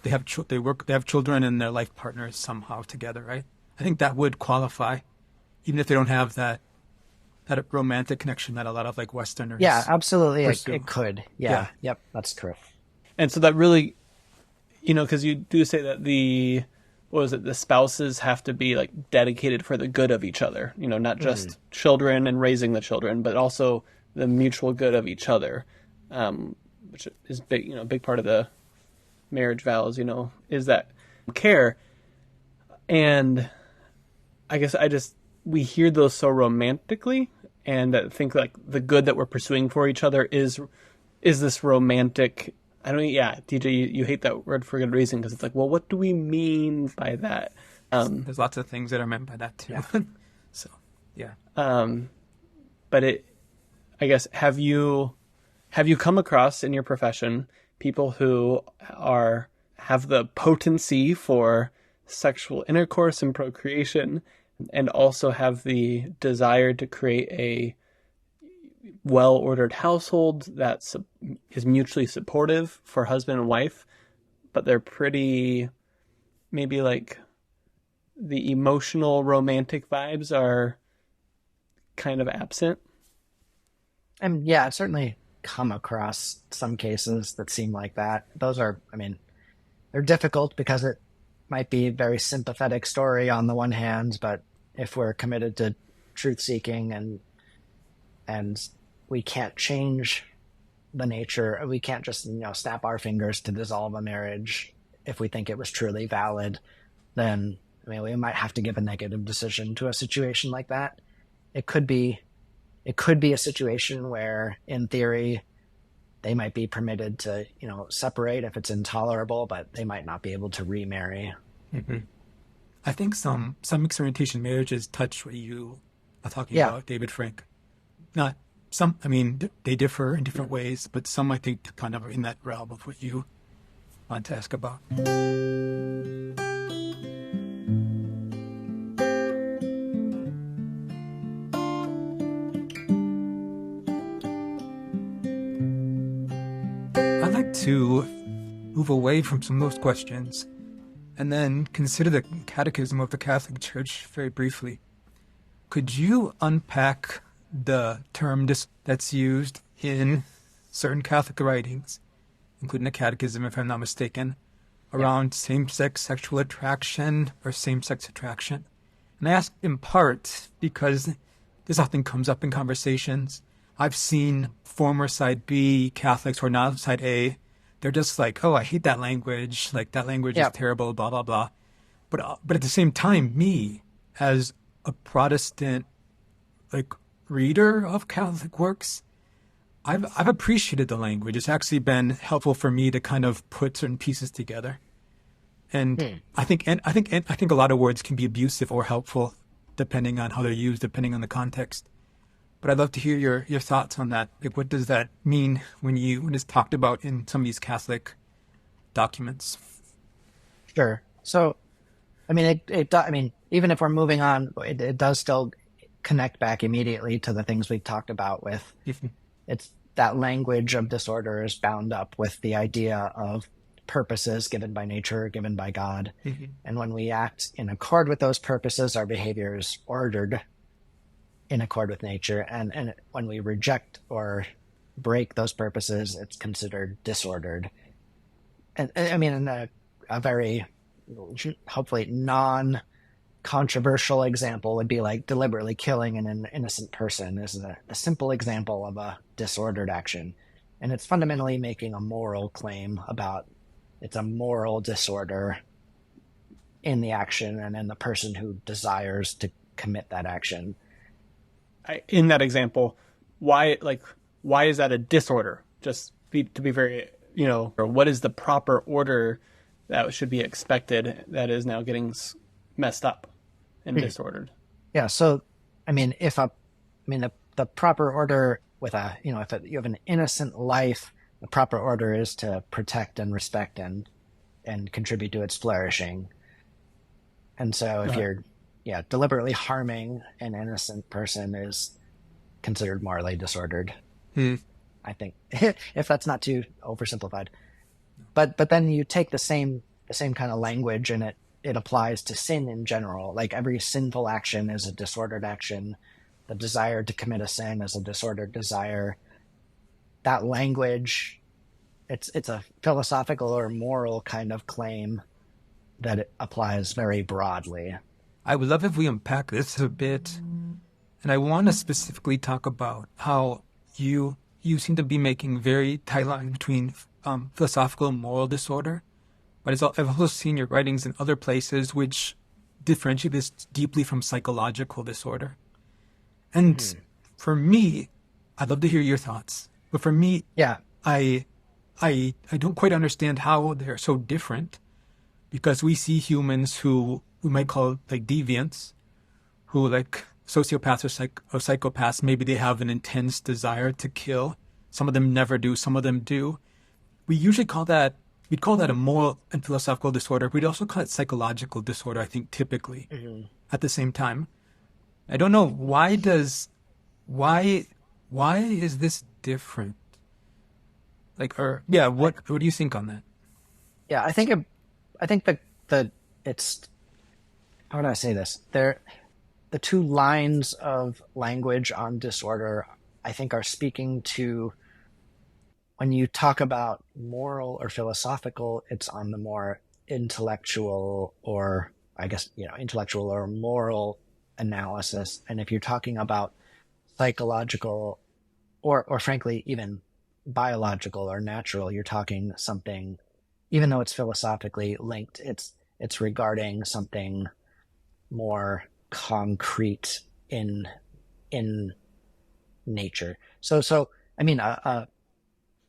have children and their life partners somehow together, right? I think that would qualify, even if they don't have that romantic connection that a lot of like Westerners. Yeah, absolutely. It could. Yeah. Yep. That's correct. And so that really, because you do say that the spouses have to be like dedicated for the good of each other, not just children and raising the children, but also the mutual good of each other, which is big, a big part of the marriage vows, is that care. And I guess we hear those so romantically, and I think like the good that we're pursuing for each other is this romantic. TJ, you hate that word for good reason, because it's like, well, what do we mean by that? There's lots of things that are meant by that too. Yeah. So, yeah. But I guess, have you come across in your profession people who have the potency for sexual intercourse and procreation, and also have the desire to create a well-ordered household that is mutually supportive for husband and wife, but they're pretty, maybe like the emotional romantic vibes are kind of absent? And yeah, I've certainly come across some cases that seem like that. Those are, they're difficult because it might be a very sympathetic story on the one hand, but if we're committed to truth-seeking and we can't change the nature, we can't just snap our fingers to dissolve a marriage if we think it was truly valid, then we might have to give a negative decision to a situation like that. It could be a situation where in theory they might be permitted to separate if it's intolerable, but they might not be able to remarry. Mm-hmm. I think some mixed orientation marriages touch what you are talking about, David Frank. Not some, they differ in different ways, but some I think kind of are in that realm of what you want to ask about. I'd like to move away from some of those questions and then consider the catechism of the Catholic Church very briefly. Could you unpack the term that's used in certain Catholic writings, including the catechism, if I'm not mistaken, around same-sex sexual attraction or same-sex attraction? And I ask in part because this often comes up in conversations. I've seen former side B Catholics who are now side A. They're just like, oh, I hate that language. Like, that language is terrible, blah, blah, blah. But at the same time, me, as a Protestant, reader of Catholic works, I've appreciated the language. It's actually been helpful for me to kind of put certain pieces together. And I think a lot of words can be abusive or helpful, depending on how they're used, depending on the context. But I'd love to hear your thoughts on that. Like, what does that mean when it's talked about in some of these Catholic documents? Sure. So, even if we're moving on, it does still connect back immediately to the things we've talked about with it's that language of disorder is bound up with the idea of purposes given by nature, given by God. Mm-hmm. And when we act in accord with those purposes, our behavior is ordered in accord with nature. And when we reject or break those purposes, it's considered disordered. And I mean, in a very, hopefully, non-controversial example would be like deliberately killing an innocent person is a simple example of a disordered action. And it's fundamentally making a moral claim about it's a moral disorder in the action and in the person who desires to commit that action. In that example, why is that a disorder? To be very, or what is the proper order that should be expected that is now getting messed up and disordered? Yeah. So, I mean, the proper order with you have an innocent life, the proper order is to protect and respect and contribute to its flourishing. And so if you're deliberately harming an innocent person is considered morally disordered. I think, if that's not too oversimplified. But then you take the same kind of language and it applies to sin in general. Like every sinful action is a disordered action. The desire to commit a sin is a disordered desire. That language, it's a philosophical or moral kind of claim that it applies very broadly. I would love if we unpack this a bit. And I want to specifically talk about how you seem to be making very tight line between philosophical and moral disorder. But I've also seen your writings in other places which differentiate this deeply from psychological disorder. And for me, I'd love to hear your thoughts. But for me, I don't quite understand how they're so different, because we see humans who we might call like deviants, who like sociopaths or psychopaths, maybe they have an intense desire to kill. Some of them never do, some of them do. We'd call that a moral and philosophical disorder. We'd also call it psychological disorder, I think, typically at the same time. I don't know, why is this different? What do you think on that? Yeah, I think it's, how would I say this? The two lines of language on disorder, I think, are speaking to, when you talk about moral or philosophical, it's on the more intellectual or moral analysis. And if you're talking about psychological or frankly, even biological or natural, you're talking something, even though it's philosophically linked, it's regarding something more concrete in nature. So I mean,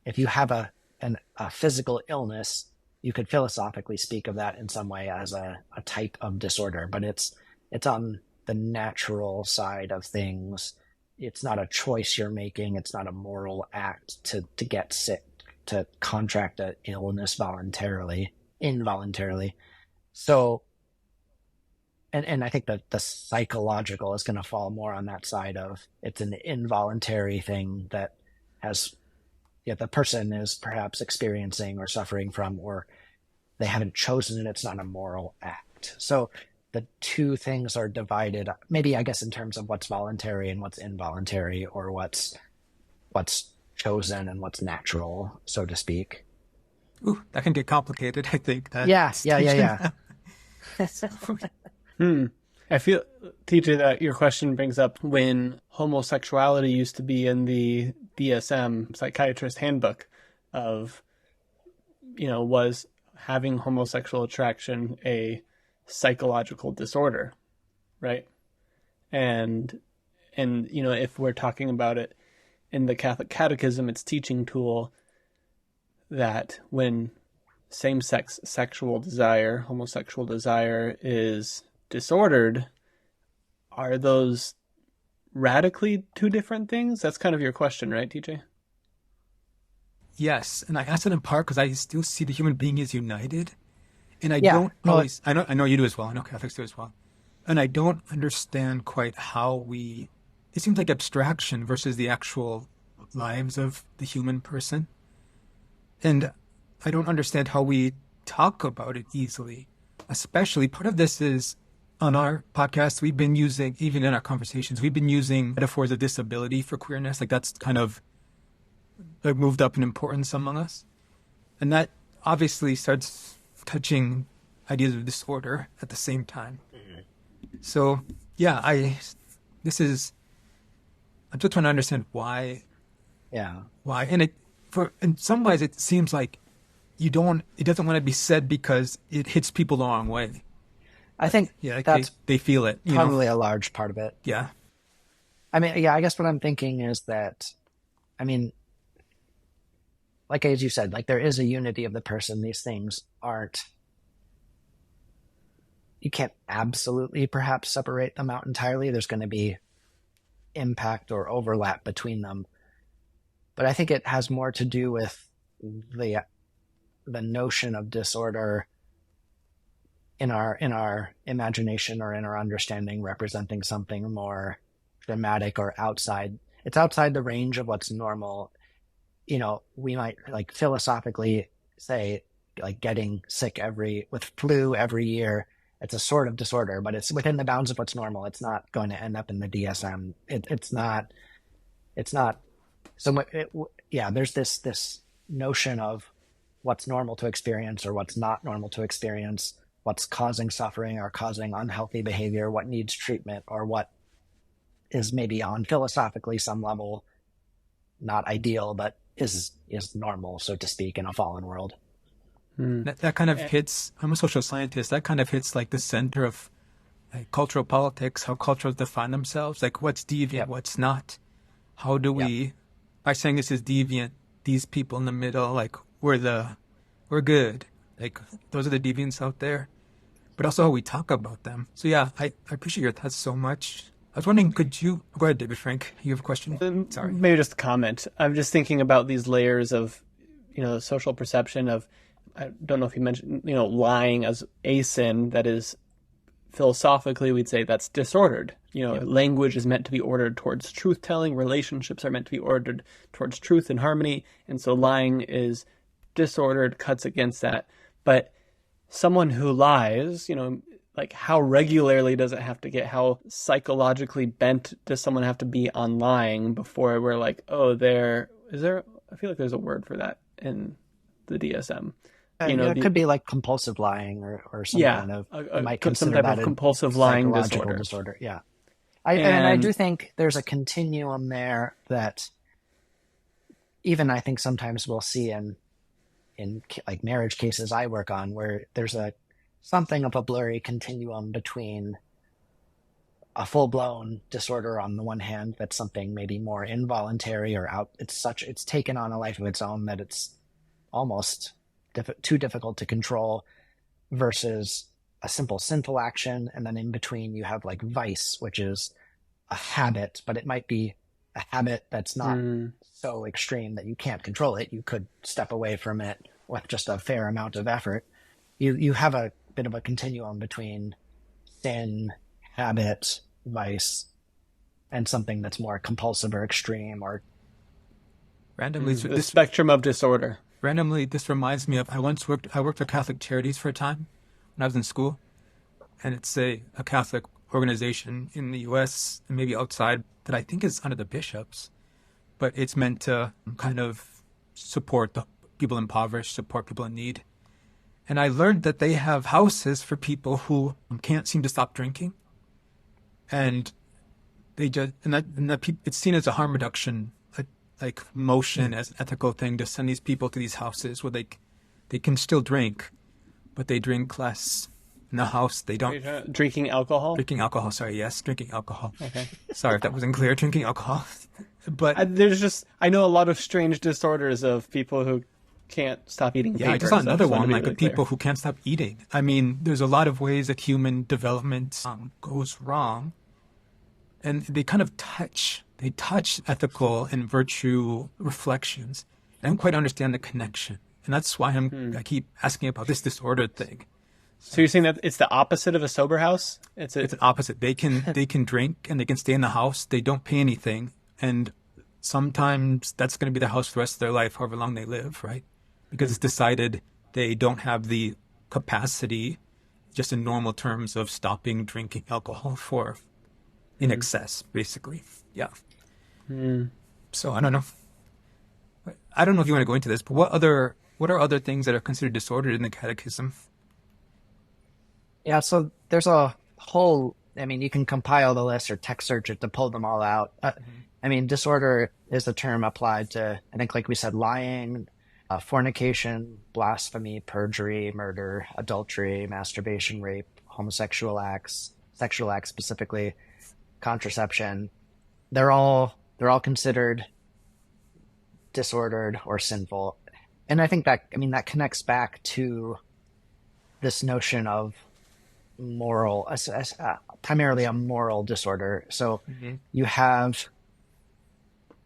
if you have a physical illness, you could philosophically speak of that in some way as a type of disorder, but it's on the natural side of things. It's not a choice you're making. It's not a moral act to get sick, to contract an illness involuntarily. So, and I think that the psychological is going to fall more on that side of, it's an involuntary thing that has, the person is perhaps experiencing or suffering from, or they haven't chosen it. It's not a moral act. So the two things are divided, maybe, I guess, in terms of what's voluntary and what's involuntary, or what's chosen and what's natural, so to speak. Ooh, that can get complicated, I think. Yeah. I feel, TJ, that your question brings up when homosexuality used to be in the DSM, Psychiatrist Handbook, of, was having homosexual attraction a psychological disorder, right? And if we're talking about it in the Catholic Catechism, its teaching tool, that when same-sex sexual desire, homosexual desire, is disordered, are those radically two different things? That's kind of your question, right, TJ? Yes, and I asked it in part because I still see the human being as united, and I don't always. I know you do as well. I know Catholics do as well, and I don't understand quite how we. It seems like abstraction versus the actual lives of the human person. And I don't understand how we talk about it easily. Especially, part of this is on our podcast, we've been using, even in our conversations, we've been using metaphors of disability for queerness. Like that's kind of like moved up in importance among us. And that obviously starts touching ideas of disorder at the same time. So, yeah, I'm just trying to understand why. Yeah. Why. And in some ways, it seems like it doesn't want to be said because it hits people the wrong way. I think like that's they feel it. probably a large part of it. Yeah. I mean, yeah, I guess what I'm thinking is that, I mean, like as you said, like there is a unity of the person. These things you can't absolutely perhaps separate them out entirely. There's going to be impact or overlap between them. But I think it has more to do with the notion of disorder in our imagination or in our understanding representing something more dramatic or outside. It's outside the range of what's normal. You know, we might like philosophically say like getting sick with flu every year. It's a sort of disorder, but it's within the bounds of what's normal. It's not going to end up in the DSM. It's not. So yeah, there's this notion of what's normal to experience or what's not normal to experience, what's causing suffering or causing unhealthy behavior, what needs treatment, or what is maybe on philosophically some level not ideal, but is normal, so to speak, in a fallen world. That kind of hits, I'm a social scientist, that kind of hits like the center of like, cultural politics, how cultures define themselves, like what's deviant, what's not. How do we, by saying this is deviant, these people in the middle, like we're good. Like those are the deviants out there. But also how we talk about them. So yeah, I appreciate your thoughts so much. I was wondering, could you, go ahead, David Frank, you have a question? Sorry. Maybe just a comment. I'm just thinking about these layers of, social perception of, I don't know if you mentioned, lying as a sin that is philosophically, we'd say that's disordered. Language is meant to be ordered towards truth-telling. Relationships are meant to be ordered towards truth and harmony. And so lying is disordered, cuts against that. But someone who lies, like how regularly does it have to get? How psychologically bent does someone have to be on lying before we're like, oh, I feel like there's a word for that in the DSM. It could be like compulsive lying or some kind of, you might consider some type that of compulsive lying disorder. Yeah. And I do think there's a continuum there that even I think sometimes we'll see in like marriage cases I work on where there's something of a blurry continuum between a full-blown disorder on the one hand that's something maybe more involuntary or it's taken on a life of its own that it's almost too difficult to control versus a simple sinful action. And then in between you have like vice, which is a habit, but it might be a habit that's not so extreme that you can't control it. You could step away from it with just a fair amount of effort. You have a bit of a continuum between sin, habit, vice, and something that's more compulsive or extreme or randomly the spectrum of disorder. Randomly, this reminds me of I worked for Catholic Charities for a time when I was in school, and it's a Catholic organization in the U.S. and maybe outside that I think is under the bishops, but it's meant to kind of support the people impoverished, support people in need. And I learned that they have houses for people who can't seem to stop drinking, and it's seen as a harm reduction like motion as an ethical thing to send these people to these houses where they can still drink, but they drink less in the house. They don't drinking alcohol. Drinking alcohol. Sorry, yes, drinking alcohol. Okay. Sorry if that wasn't clear. Drinking alcohol, but I know a lot of strange disorders of people who can't stop eating. Yeah, I just saw another one like of people who can't stop eating. I mean, there's a lot of ways that human development goes wrong, and they kind of touch ethical and virtue reflections. I don't quite understand the connection. And that's why I keep asking about this disordered thing. So you're saying that it's the opposite of a sober house? It's an opposite. They can drink and they can stay in the house. They don't pay anything. And sometimes that's going to be the house for the rest of their life, however long they live, right? Because it's decided they don't have the capacity, just in normal terms, of stopping drinking alcohol in excess, basically. Yeah. So I don't know. I don't know if you want to go into this, but what are other things that are considered disordered in the Catechism? Yeah, so there's a whole, you can compile the list or text search it to pull them all out. Disorder is a term applied to, I think, like we said, lying, fornication, blasphemy, perjury, murder, adultery, masturbation, rape, homosexual acts, sexual acts specifically, contraception. They're all considered disordered or sinful. And I think that connects back to this notion of moral, primarily a moral disorder. So you have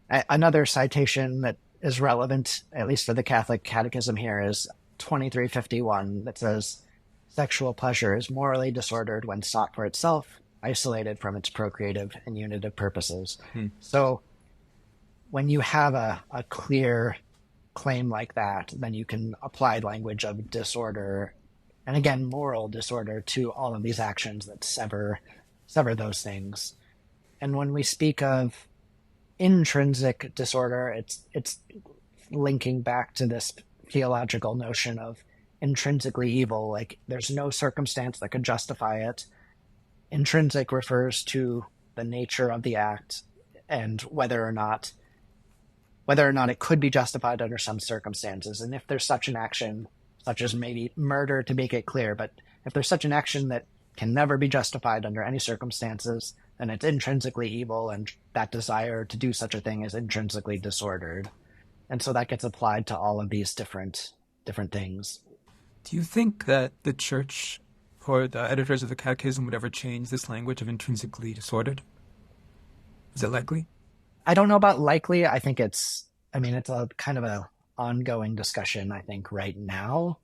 another citation that is relevant, at least for the Catholic Catechism here, is 2351, that says, sexual pleasure is morally disordered when sought for itself, isolated from its procreative and unitive purposes. So when you have a clear claim like that, then you can apply language of disorder, and again, moral disorder, to all of these actions that sever those things. And when we speak of intrinsic disorder, it's linking back to this theological notion of intrinsically evil, like there's no circumstance that could justify it. Intrinsic refers to the nature of the act and whether or not it could be justified under some circumstances. And if there's such an action, such as maybe murder, to make it clear, but if there's such an action that can never be justified under any circumstances, then it's intrinsically evil, and that desire to do such a thing is intrinsically disordered. And so that gets applied to all of these different things. Do you think that the Church or the editors of the Catechism would ever change this language of intrinsically disordered? Is it likely? I don't know about likely. I think it's a kind of a ongoing discussion, I think, right now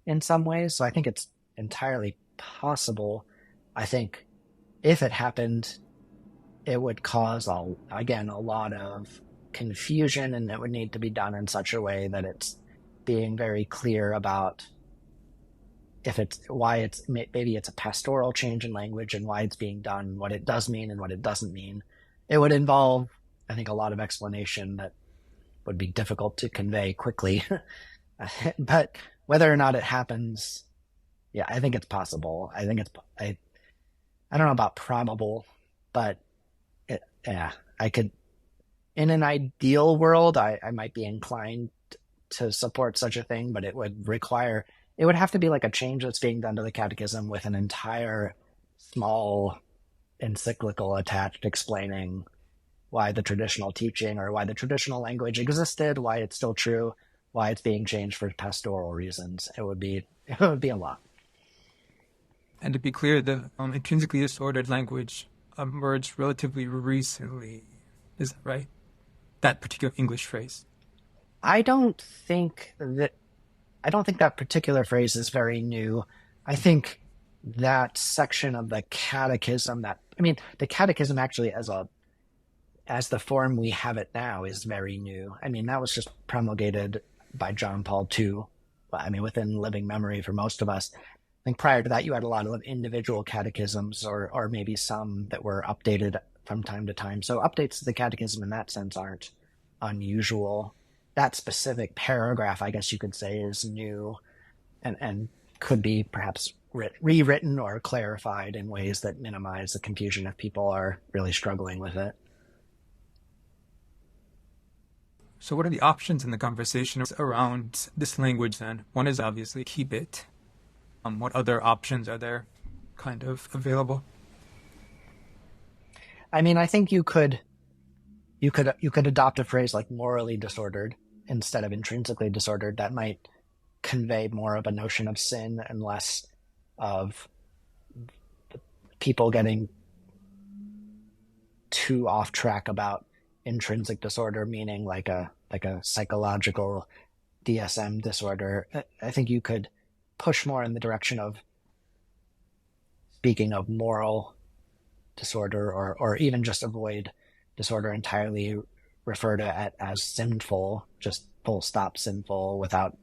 in some ways. So I think it's entirely possible. I think if it happened, it would cause, a lot of confusion, and it would need to be done in such a way that it's being very clear about maybe it's a pastoral change in language and why it's being done, what it does mean and what it doesn't mean. It would involve, I think, a lot of explanation that would be difficult to convey quickly. But whether or not it happens, yeah, I think it's possible. I don't know about probable, but I could, in an ideal world, I might be inclined to support such a thing, but it would have to be like a change that's being done to the Catechism with an entire small encyclical attached explaining why the traditional teaching or why the traditional language existed, why it's still true, why it's being changed for pastoral reasons. It would be a lot. And to be clear, the intrinsically disordered language emerged relatively recently. Is that right? That particular English phrase. I don't think that particular phrase is very new. I think that section of the Catechism the Catechism actually as the form we have it now is very new. That was just promulgated by John Paul II, within living memory for most of us. I think prior to that, you had a lot of individual catechisms or maybe some that were updated from time to time. So updates to the Catechism in that sense aren't unusual. That specific paragraph, I guess you could say, is new and could be perhaps rewritten or clarified in ways that minimize the confusion if people are really struggling with it. So what are the options in the conversation around this language then? One is obviously keep it. What other options are there kind of available? I think you could adopt a phrase like morally disordered instead of intrinsically disordered. That might convey more of a notion of sin and less of people getting too off track about intrinsic disorder, meaning like a psychological DSM disorder. I think you could push more in the direction of speaking of moral disorder or even just avoid disorder entirely, refer to it as sinful, just full stop sinful, without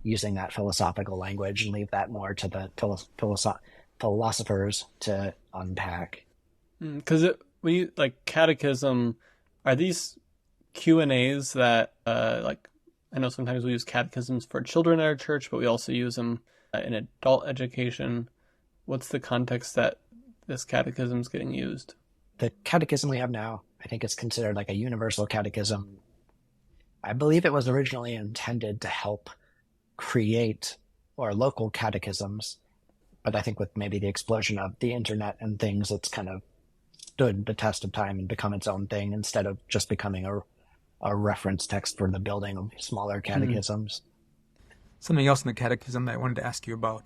using that philosophical language, and leave that more to the philosophers to unpack. Because we like catechism, are these Q&As that like, I know sometimes we use catechisms for children at our church, but we also use them in adult education. What's the context that this catechism is getting used? The catechism we have now, I think, is considered like a universal catechism. I believe it was originally intended to help create or local catechisms, but I think with maybe the explosion of the internet and things, it's kind of stood the test of time and become its own thing instead of just becoming a reference text for the building of smaller catechisms. Something else in the catechism that I wanted to ask you about.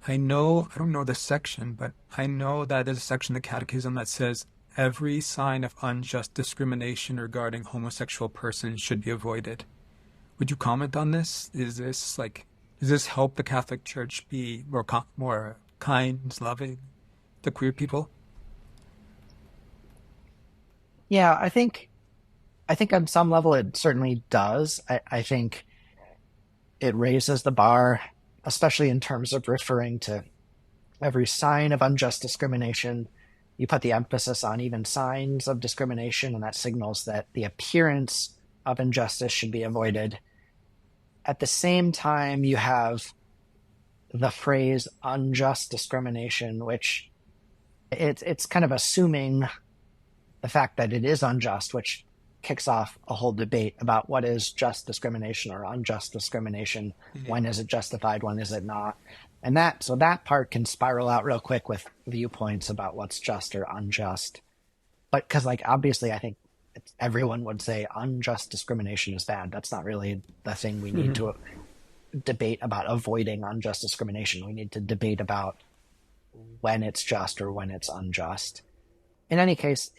I don't know the section, but I know that there's a section in the catechism that says every sign of unjust discrimination regarding homosexual persons should be avoided. Would you comment on this? Does this help the Catholic Church be more kind, loving to queer people? Yeah, I think on some level it certainly does. I think it raises the bar, especially in terms of referring to every sign of unjust discrimination. You put the emphasis on even signs of discrimination, and that signals that the appearance of injustice should be avoided. At the same time, you have the phrase unjust discrimination, which it's kind of assuming the fact that it is unjust, which kicks off a whole debate about what is just discrimination or unjust discrimination. Mm-hmm. When is it justified? When is it not? And that part can spiral out real quick with viewpoints about what's just or unjust. But because, like, obviously, I think everyone would say unjust discrimination is bad. That's not really the thing we need to debate about avoiding unjust discrimination. We need to debate about when it's just or when it's unjust. In any case,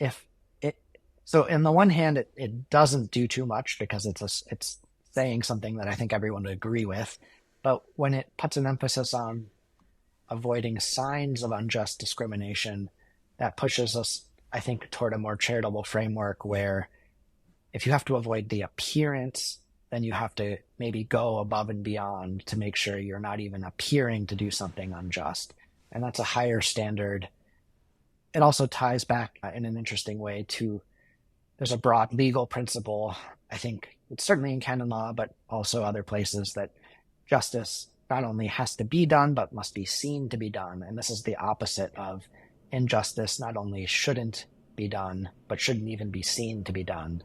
so in the one hand, it doesn't do too much because it's saying something that I think everyone would agree with. But when it puts an emphasis on avoiding signs of unjust discrimination, that pushes us, I think, toward a more charitable framework where if you have to avoid the appearance, then you have to maybe go above and beyond to make sure you're not even appearing to do something unjust. And that's a higher standard. It also ties back in an interesting way to, there's a broad legal principle, I think it's certainly in canon law, but also other places, that justice not only has to be done, but must be seen to be done. And this is the opposite of injustice. Not only shouldn't be done, but shouldn't even be seen to be done,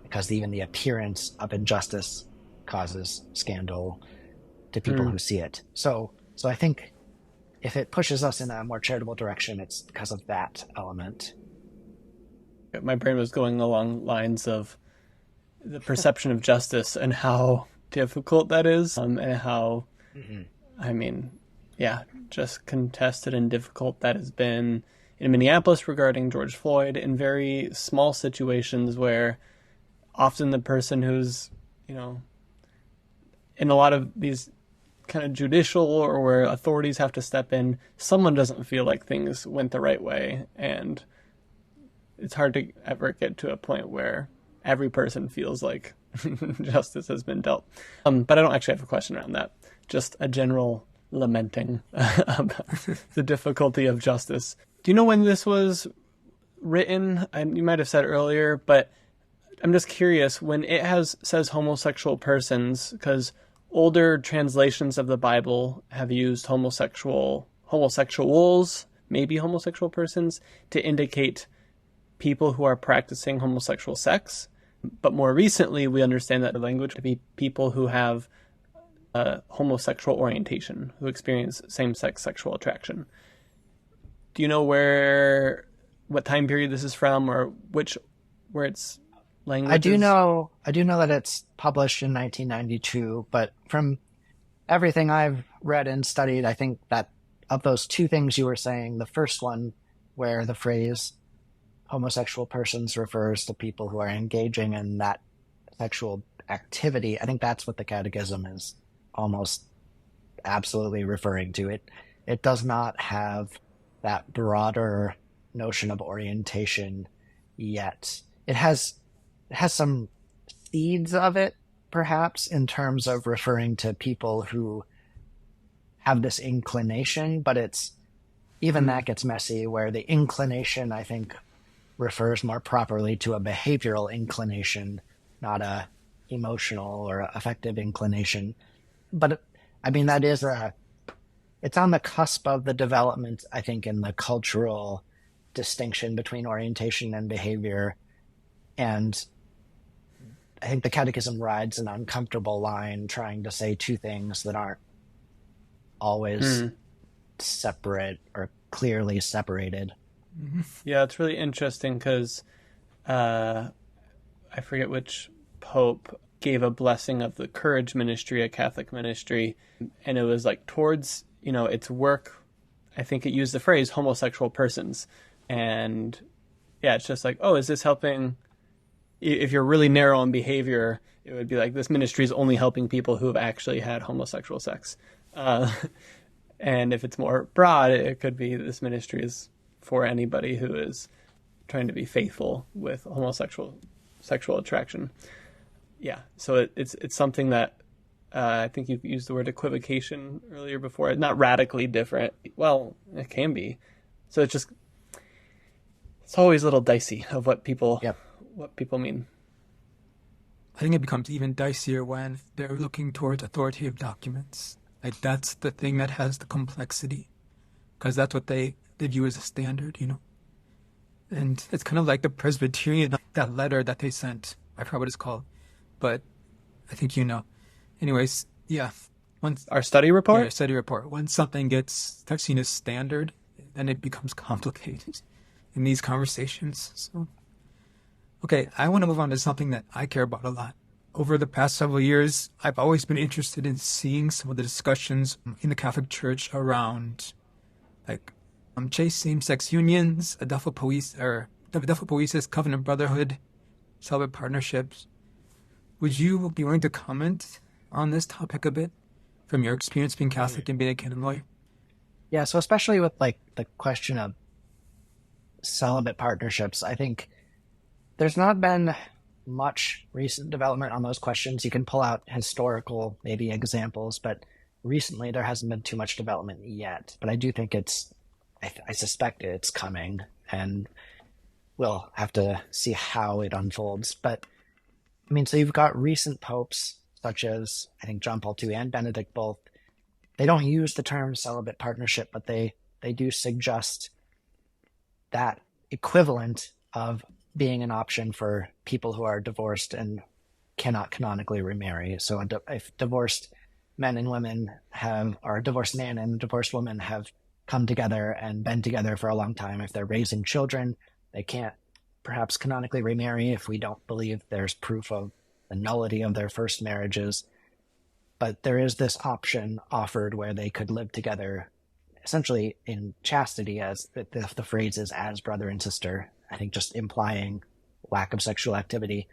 because even the appearance of injustice causes scandal to people who see it. So I think if it pushes us in a more charitable direction, it's because of that element. My brain was going along lines of the perception of justice and how difficult that is, and how, I mean, yeah, just contested and difficult that has been in Minneapolis regarding George Floyd, in very small situations where often the person who's, in a lot of these kind of judicial or where authorities have to step in, someone doesn't feel like things went the right way, and it's hard to ever get to a point where every person feels like justice has been dealt. But I don't actually have a question around that. Just a general lamenting about the difficulty of justice. Do you know when this was written? You might have said earlier, but I'm just curious, when it says homosexual persons, because older translations of the Bible have used homosexuals, maybe homosexual persons, to indicate people who are practicing homosexual sex. But more recently, we understand that the language to be people who have homosexual orientation, who experience same-sex sexual attraction. Do you know what time period this is from, or where it's language? I do know that it's published in 1992, but from everything I've read and studied, I think that of those two things you were saying, the first one, where the phrase homosexual persons refers to people who are engaging in that sexual activity, I think that's what the catechism is almost absolutely referring to. It does not have that broader notion of orientation yet. It has has some seeds of it, perhaps, in terms of referring to people who have this inclination, but it's even that gets messy, where the inclination, I think, refers more properly to a behavioral inclination, not a emotional or affective inclination. But I mean, that is it's on the cusp of the development, I think, in the cultural distinction between orientation and behavior. And I think the Catechism rides an uncomfortable line trying to say two things that aren't always separate or clearly separated. Yeah, it's really interesting because I forget which pope gave a blessing of the courage ministry, a Catholic ministry, and it was like towards, its work. I think it used the phrase homosexual persons. And yeah, it's just like, oh, is this helping? If you're really narrow on behavior, it would be like this ministry is only helping people who have actually had homosexual sex. And if it's more broad, it could be this ministry is for anybody who is trying to be faithful with homosexual sexual attraction. Yeah, so it's something that I think you've used the word equivocation earlier before. It's not radically different. Well, it can be. So it's always a little dicey of what people mean. I think it becomes even dicier when they're looking towards authoritative documents. Like, that's the thing that has the complexity, because that's what they view as a standard, And it's kind of like the Presbyterian, that letter that they sent. I forgot what it's called, but I think you know. Anyways, yeah. Once our study report? Yeah, study report. When something starts seen as standard, then it becomes complicated in these conversations. So, okay, I want to move on to something that I care about a lot. Over the past several years, I've always been interested in seeing some of the discussions in the Catholic Church around, like, chaste same-sex unions, adelphopoiesis, covenant brotherhood, celibate partnerships. Would you be willing to comment on this topic a bit from your experience being Catholic and being a canon lawyer? Yeah, so especially with like the question of celibate partnerships, I think there's not been much recent development on those questions. You can pull out historical maybe examples, but recently there hasn't been too much development yet. But I do think I suspect it's coming, and we'll have to see how it unfolds. But I mean, so you've got recent popes such as, I think, John Paul II and Benedict both. They don't use the term celibate partnership, but they do suggest that equivalent of being an option for people who are divorced and cannot canonically remarry. So if divorced men and women or a divorced man and a divorced woman have come together and been together for a long time, if they're raising children, they can't perhaps canonically remarry if we don't believe there's proof of the nullity of their first marriages. But there is this option offered where they could live together essentially in chastity, as the phrase is as brother and sister, I think just implying lack of sexual activity.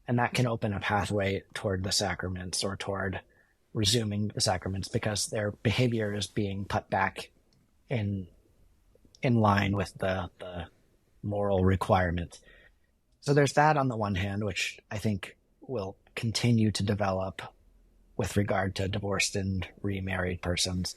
And that can open a pathway toward the sacraments or toward resuming the sacraments, because their behavior is being put back in line with the moral requirement. So there's that on the one hand, which I think will continue to develop with regard to divorced and remarried persons.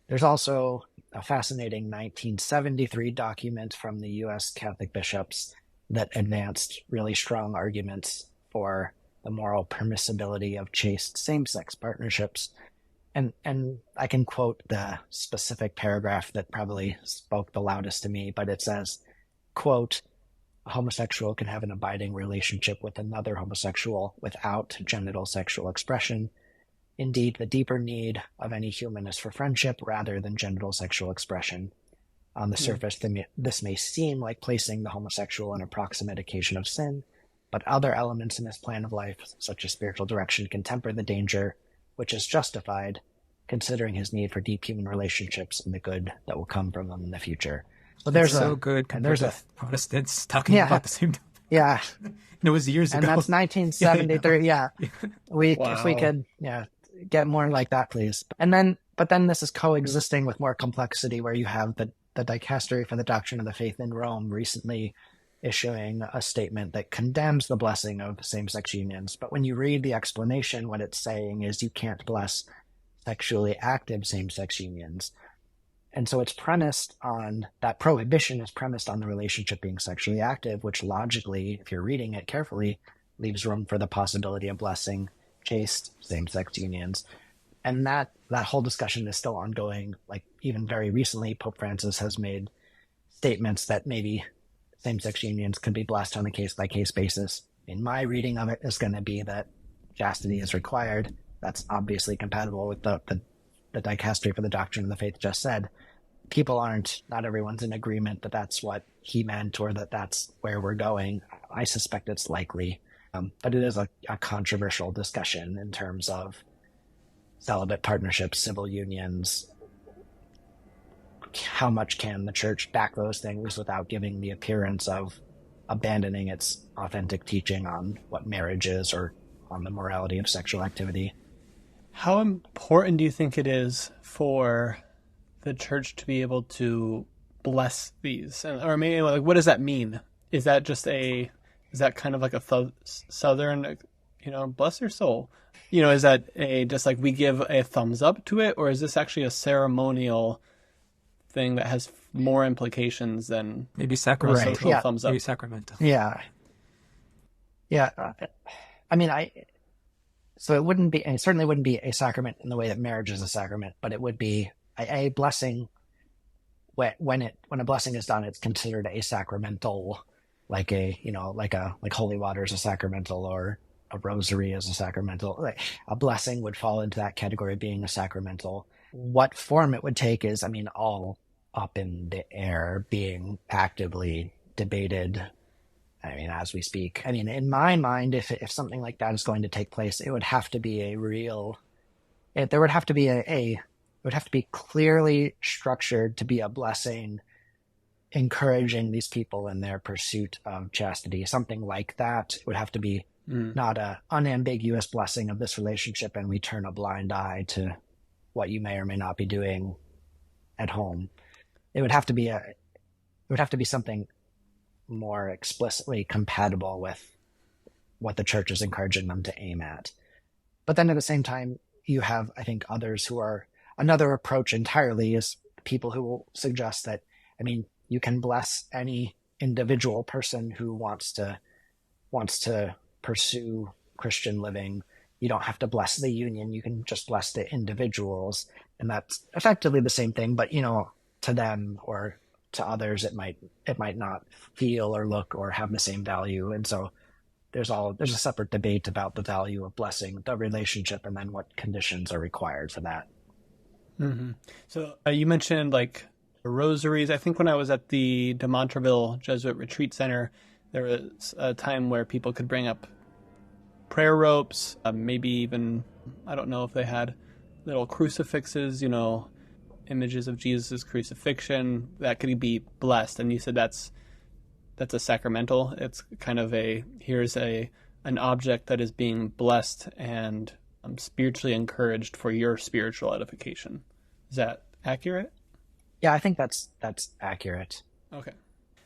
There's also a fascinating 1973 document from the U.S. Catholic bishops that advanced really strong arguments for the moral permissibility of chaste same-sex partnerships. And I can quote the specific paragraph that probably spoke the loudest to me, but it says, quote, "A homosexual can have an abiding relationship with another homosexual without genital sexual expression. Indeed, the deeper need of any human is for friendship rather than genital sexual expression. On the surface, this may seem like placing the homosexual on a proximate occasion of sin, but other elements in his plan of life, such as spiritual direction, can temper the danger, which is justified, considering his need for deep human relationships and the good that will come from them in the future." So there's so good compared to Protestants talking about the same topic. Yeah. It was years ago. And that's 1973. Yeah. If we could, get more like that, please. But then this is coexisting with more complexity, where you have the Dicastery for the Doctrine of the Faith in Rome recently issuing a statement that condemns the blessing of same-sex unions. But when you read the explanation, what it's saying is you can't bless sexually active same-sex unions. And so it's premised on, that prohibition is premised on the relationship being sexually active, which logically, if you're reading it carefully, leaves room for the possibility of blessing chaste same-sex unions. And that whole discussion is still ongoing. Like, even very recently, Pope Francis has made statements that maybe same-sex unions could be blessed on a case-by-case basis. In my reading of it is going to be that chastity is required. That's obviously compatible with the dicastery for the doctrine of the faith just said. Not everyone's in agreement that that's what he meant or that that's where we're going. I suspect it's likely. But it is a controversial discussion in terms of celibate partnerships, civil unions. How much can the church back those things without giving the appearance of abandoning its authentic teaching on what marriage is or on the morality of sexual activity? How important do you think it is for the church to be able to bless these? Or maybe, like, what does that mean? Is that kind of like a southern, bless your soul? Is that just like we give a thumbs up to it, or is this actually a ceremonial thing that has more implications than maybe sacramental? Social thumbs up? Maybe sacramental. Yeah. So it certainly wouldn't be a sacrament in the way that marriage is a sacrament, but it would be a blessing. When a blessing is done, it's considered a sacramental, like holy water is a sacramental, or a rosary is a sacramental. Like, a blessing would fall into that category of being a sacramental. What form it would take is, all up in the air, being actively debated. As we speak. In my mind, if something like that is going to take place, it would have to be it would have to be clearly structured to be a blessing, encouraging these people in their pursuit of chastity. Something like that. It would have to be not a unambiguous blessing of this relationship, and we turn a blind eye to what you may or may not be doing at home. It would have to be something more explicitly compatible with what the church is encouraging them to aim at. But then at the same time, you have, I think, others who are, another approach entirely is people who will suggest that, you can bless any individual person who wants to pursue Christian living. You don't have to bless the union. You can just bless the individuals. And that's effectively the same thing, but, to them or to others, it might not feel or look or have the same value. And so there's a separate debate about the value of blessing the relationship and then what conditions are required for that. Mm-hmm. So you mentioned like rosaries. I think when I was at the De Montreville Jesuit Retreat Center, there was a time where people could bring up prayer ropes, maybe even, I don't know if they had little crucifixes, images of Jesus' crucifixion that could be blessed. And you said that's a sacramental. It's kind of here's an object that is being blessed and spiritually encouraged for your spiritual edification. Is that accurate? Yeah, I think that's accurate. Okay.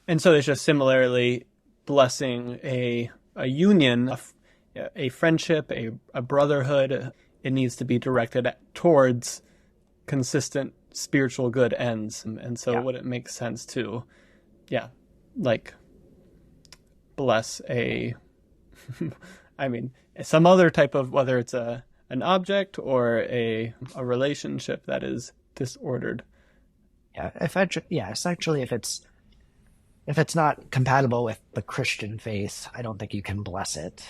And so it's just similarly blessing a union, a friendship, a brotherhood. It needs to be directed towards consistent spiritual good ends. And so would it make sense to, bless some other type of, whether it's an object or a relationship that is disordered. Essentially, if it's not compatible with the Christian faith, I don't think you can bless it.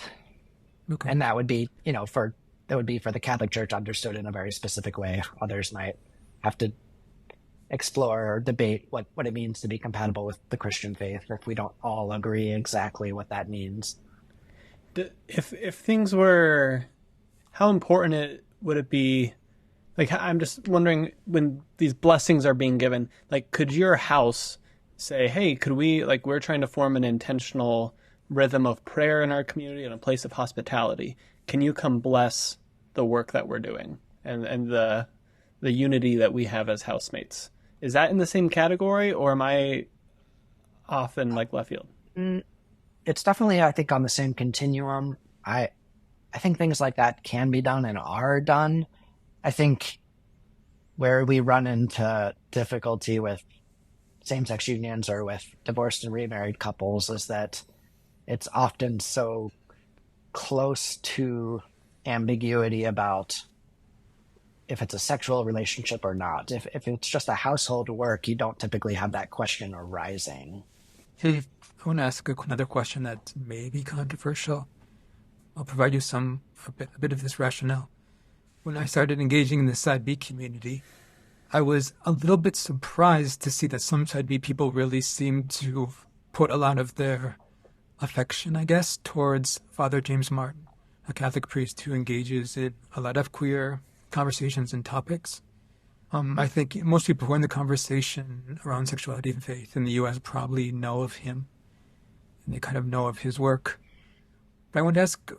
Okay. And that would be, for the Catholic Church understood in a very specific way. Others might have to explore or debate what it means to be compatible with the Christian faith if we don't all agree exactly what that means. If things were, how important would it be? Like, I'm just wondering, when these blessings are being given, like, could your house say, hey, could we, we're trying to form an intentional rhythm of prayer in our community and a place of hospitality. Can you come bless the work that we're doing and the unity that we have as housemates? Is that in the same category, or am I off in left field? Mm, it's definitely, I think, on the same continuum. I think things like that can be done and are done. I think where we run into difficulty with same-sex unions or with divorced and remarried couples is that it's often so close to ambiguity about if it's a sexual relationship or not. If it's just a household work, you don't typically have that question arising. Hey, I want to ask another question that may be controversial. I'll provide you a bit of this rationale. When I started engaging in the Side B community, I was a little bit surprised to see that some Side B people really seemed to put a lot of their affection, I guess, towards Father James Martin, a Catholic priest who engages in a lot of queer conversations and topics. I think most people who are in the conversation around sexuality and faith in the U.S. probably know of him, and they kind of know of his work. But I want to ask,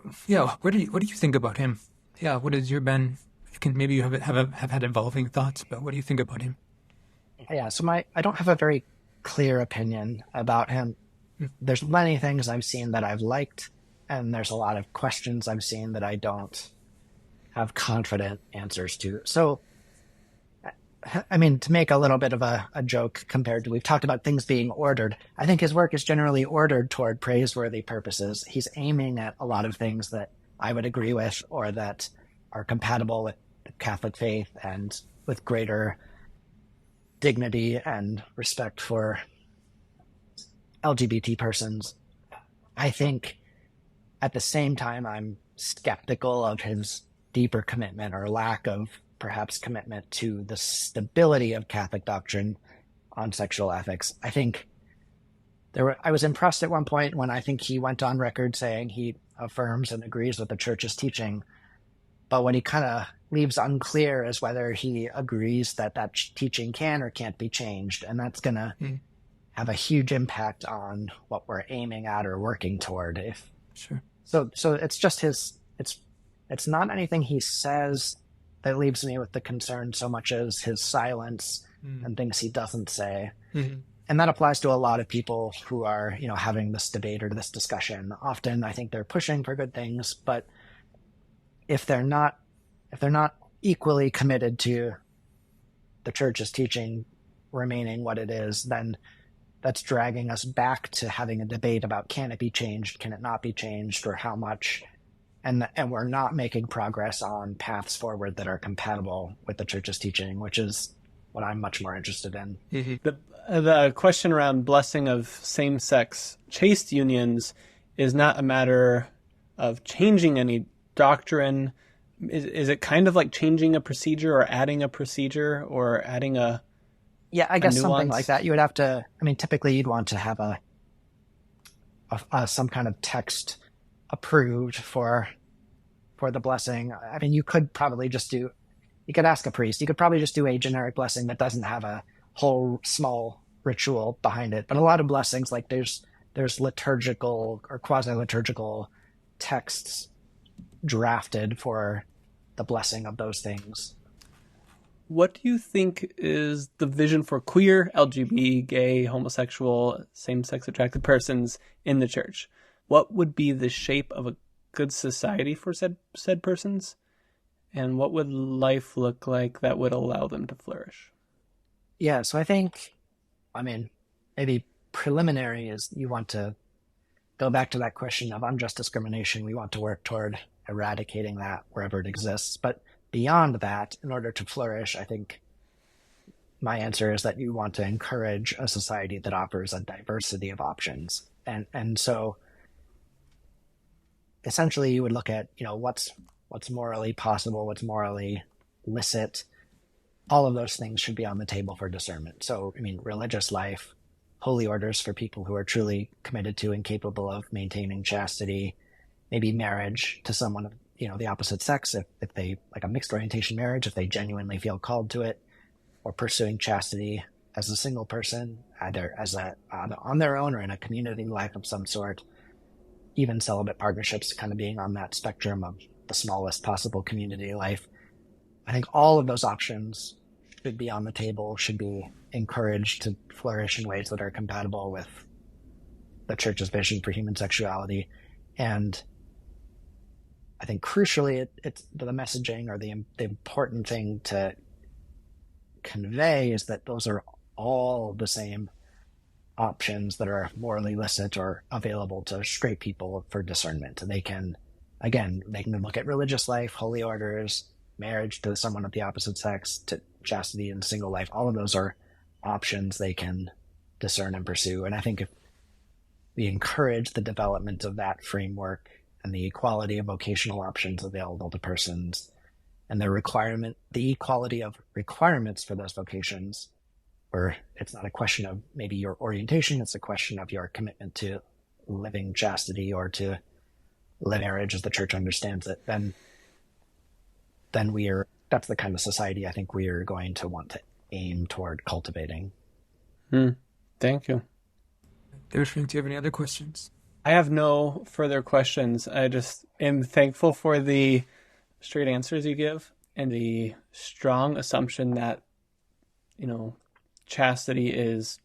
what do you think about him? Yeah, what has your been? Maybe you have had evolving thoughts, but what do you think about him? Yeah, so I don't have a very clear opinion about him. There's many things I've seen that I've liked, and there's a lot of questions I've seen that I don't have confident answers to. So, I mean, to make a little bit of a joke compared to, we've talked about things being ordered. I think his work is generally ordered toward praiseworthy purposes. He's aiming at a lot of things that I would agree with or that are compatible with the Catholic faith and with greater dignity and respect for LGBT persons. I think at the same time, I'm skeptical of his deeper commitment or lack of perhaps commitment to the stability of Catholic doctrine on sexual ethics. I think I was impressed at one point when I think he went on record saying he affirms and agrees with the Church's teaching, but what he kind of leaves unclear is whether he agrees that teaching can or can't be changed, and that's going to have a huge impact on what we're aiming at or working toward. So it's just it's not anything he says that leaves me with the concern so much as his silence and things he doesn't say. And that applies to a lot of people who are, having this debate or this discussion. Often I think they're pushing for good things, but if they're not equally committed to the Church's teaching remaining what it is, then that's dragging us back to having a debate about can it be changed, can it not be changed, or how much. And we're not making progress on paths forward that are compatible with the Church's teaching, which is what I'm much more interested in. The question around blessing of same-sex chaste unions is not a matter of changing any doctrine. Is it kind of like changing a procedure or adding a procedure or adding a I guess something like that. You would have to, typically you'd want to have some kind of text approved for the blessing. You could probably you could ask a priest. You could probably just do a generic blessing that doesn't have a whole small ritual behind it. But a lot of blessings, like there's liturgical or quasi-liturgical texts drafted for the blessing of those things. What do you think is the vision for queer, LGBT, gay, homosexual, same-sex attracted persons in the Church? What would be the shape of a good society for said persons? And what would life look like that would allow them to flourish? Yeah, so I think, maybe preliminary is you want to go back to that question of unjust discrimination. We want to work toward eradicating that wherever it exists. But beyond that, in order to flourish, I think my answer is that you want to encourage a society that offers a diversity of options. And so essentially you would look at, what's morally possible, what's morally licit. All of those things should be on the table for discernment. So, religious life, holy orders for people who are truly committed to and capable of maintaining chastity, maybe marriage to someone of, the opposite sex, if they like a mixed orientation marriage, if they genuinely feel called to it, or pursuing chastity as a single person, either on their own or in a community life of some sort. Even celibate partnerships kind of being on that spectrum of the smallest possible community life. I think all of those options should be on the table, should be encouraged to flourish in ways that are compatible with the Church's vision for human sexuality. And I think crucially, it's the messaging, or the important thing to convey is that those are all the same options that are morally licit or available to straight people for discernment. And they can look at religious life, holy orders, marriage to someone of the opposite sex, to chastity and single life. All of those are options they can discern and pursue. And I think if we encourage the development of that framework and the equality of vocational options available to persons, and the equality of requirements for those vocations, where it's not a question of maybe your orientation, it's a question of your commitment to living chastity or to live marriage as the Church understands it, then that's the kind of society I think we are going to want to aim toward cultivating. Thank you. Dr. Frank, do you have any other questions? I have no further questions. I just am thankful for the straight answers you give and the strong assumption that, chastity is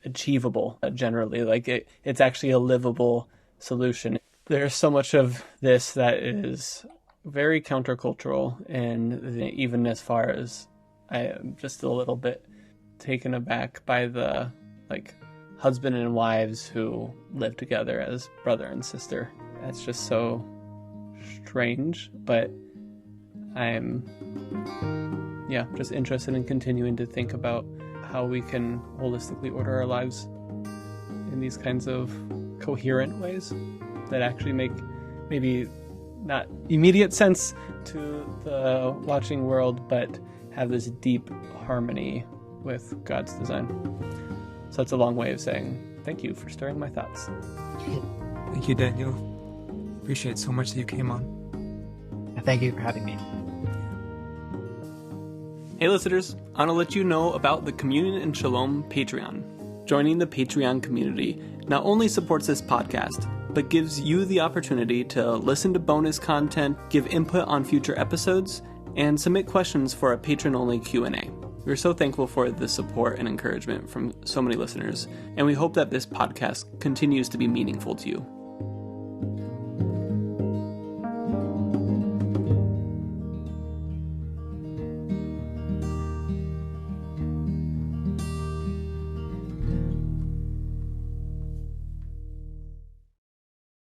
achievable generally. Like it's actually a livable solution. There's so much of this that is very countercultural, and even as far as I am just a little bit taken aback by the husband and wives who live together as brother and sister. That's just so strange, but I'm just interested in continuing to think about how we can holistically order our lives in these kinds of coherent ways that actually make maybe not immediate sense to the watching world, but have this deep harmony with God's design. So that's a long way of saying thank you for stirring my thoughts. Thank you, Daniel. Appreciate so much that you came on. Thank you for having me. Hey listeners, I want to let you know about the Communion and Shalom Patreon. Joining the Patreon community not only supports this podcast, but gives you the opportunity to listen to bonus content, give input on future episodes, and submit questions for a patron-only Q&A. We're so thankful for the support and encouragement from so many listeners, and we hope that this podcast continues to be meaningful to you.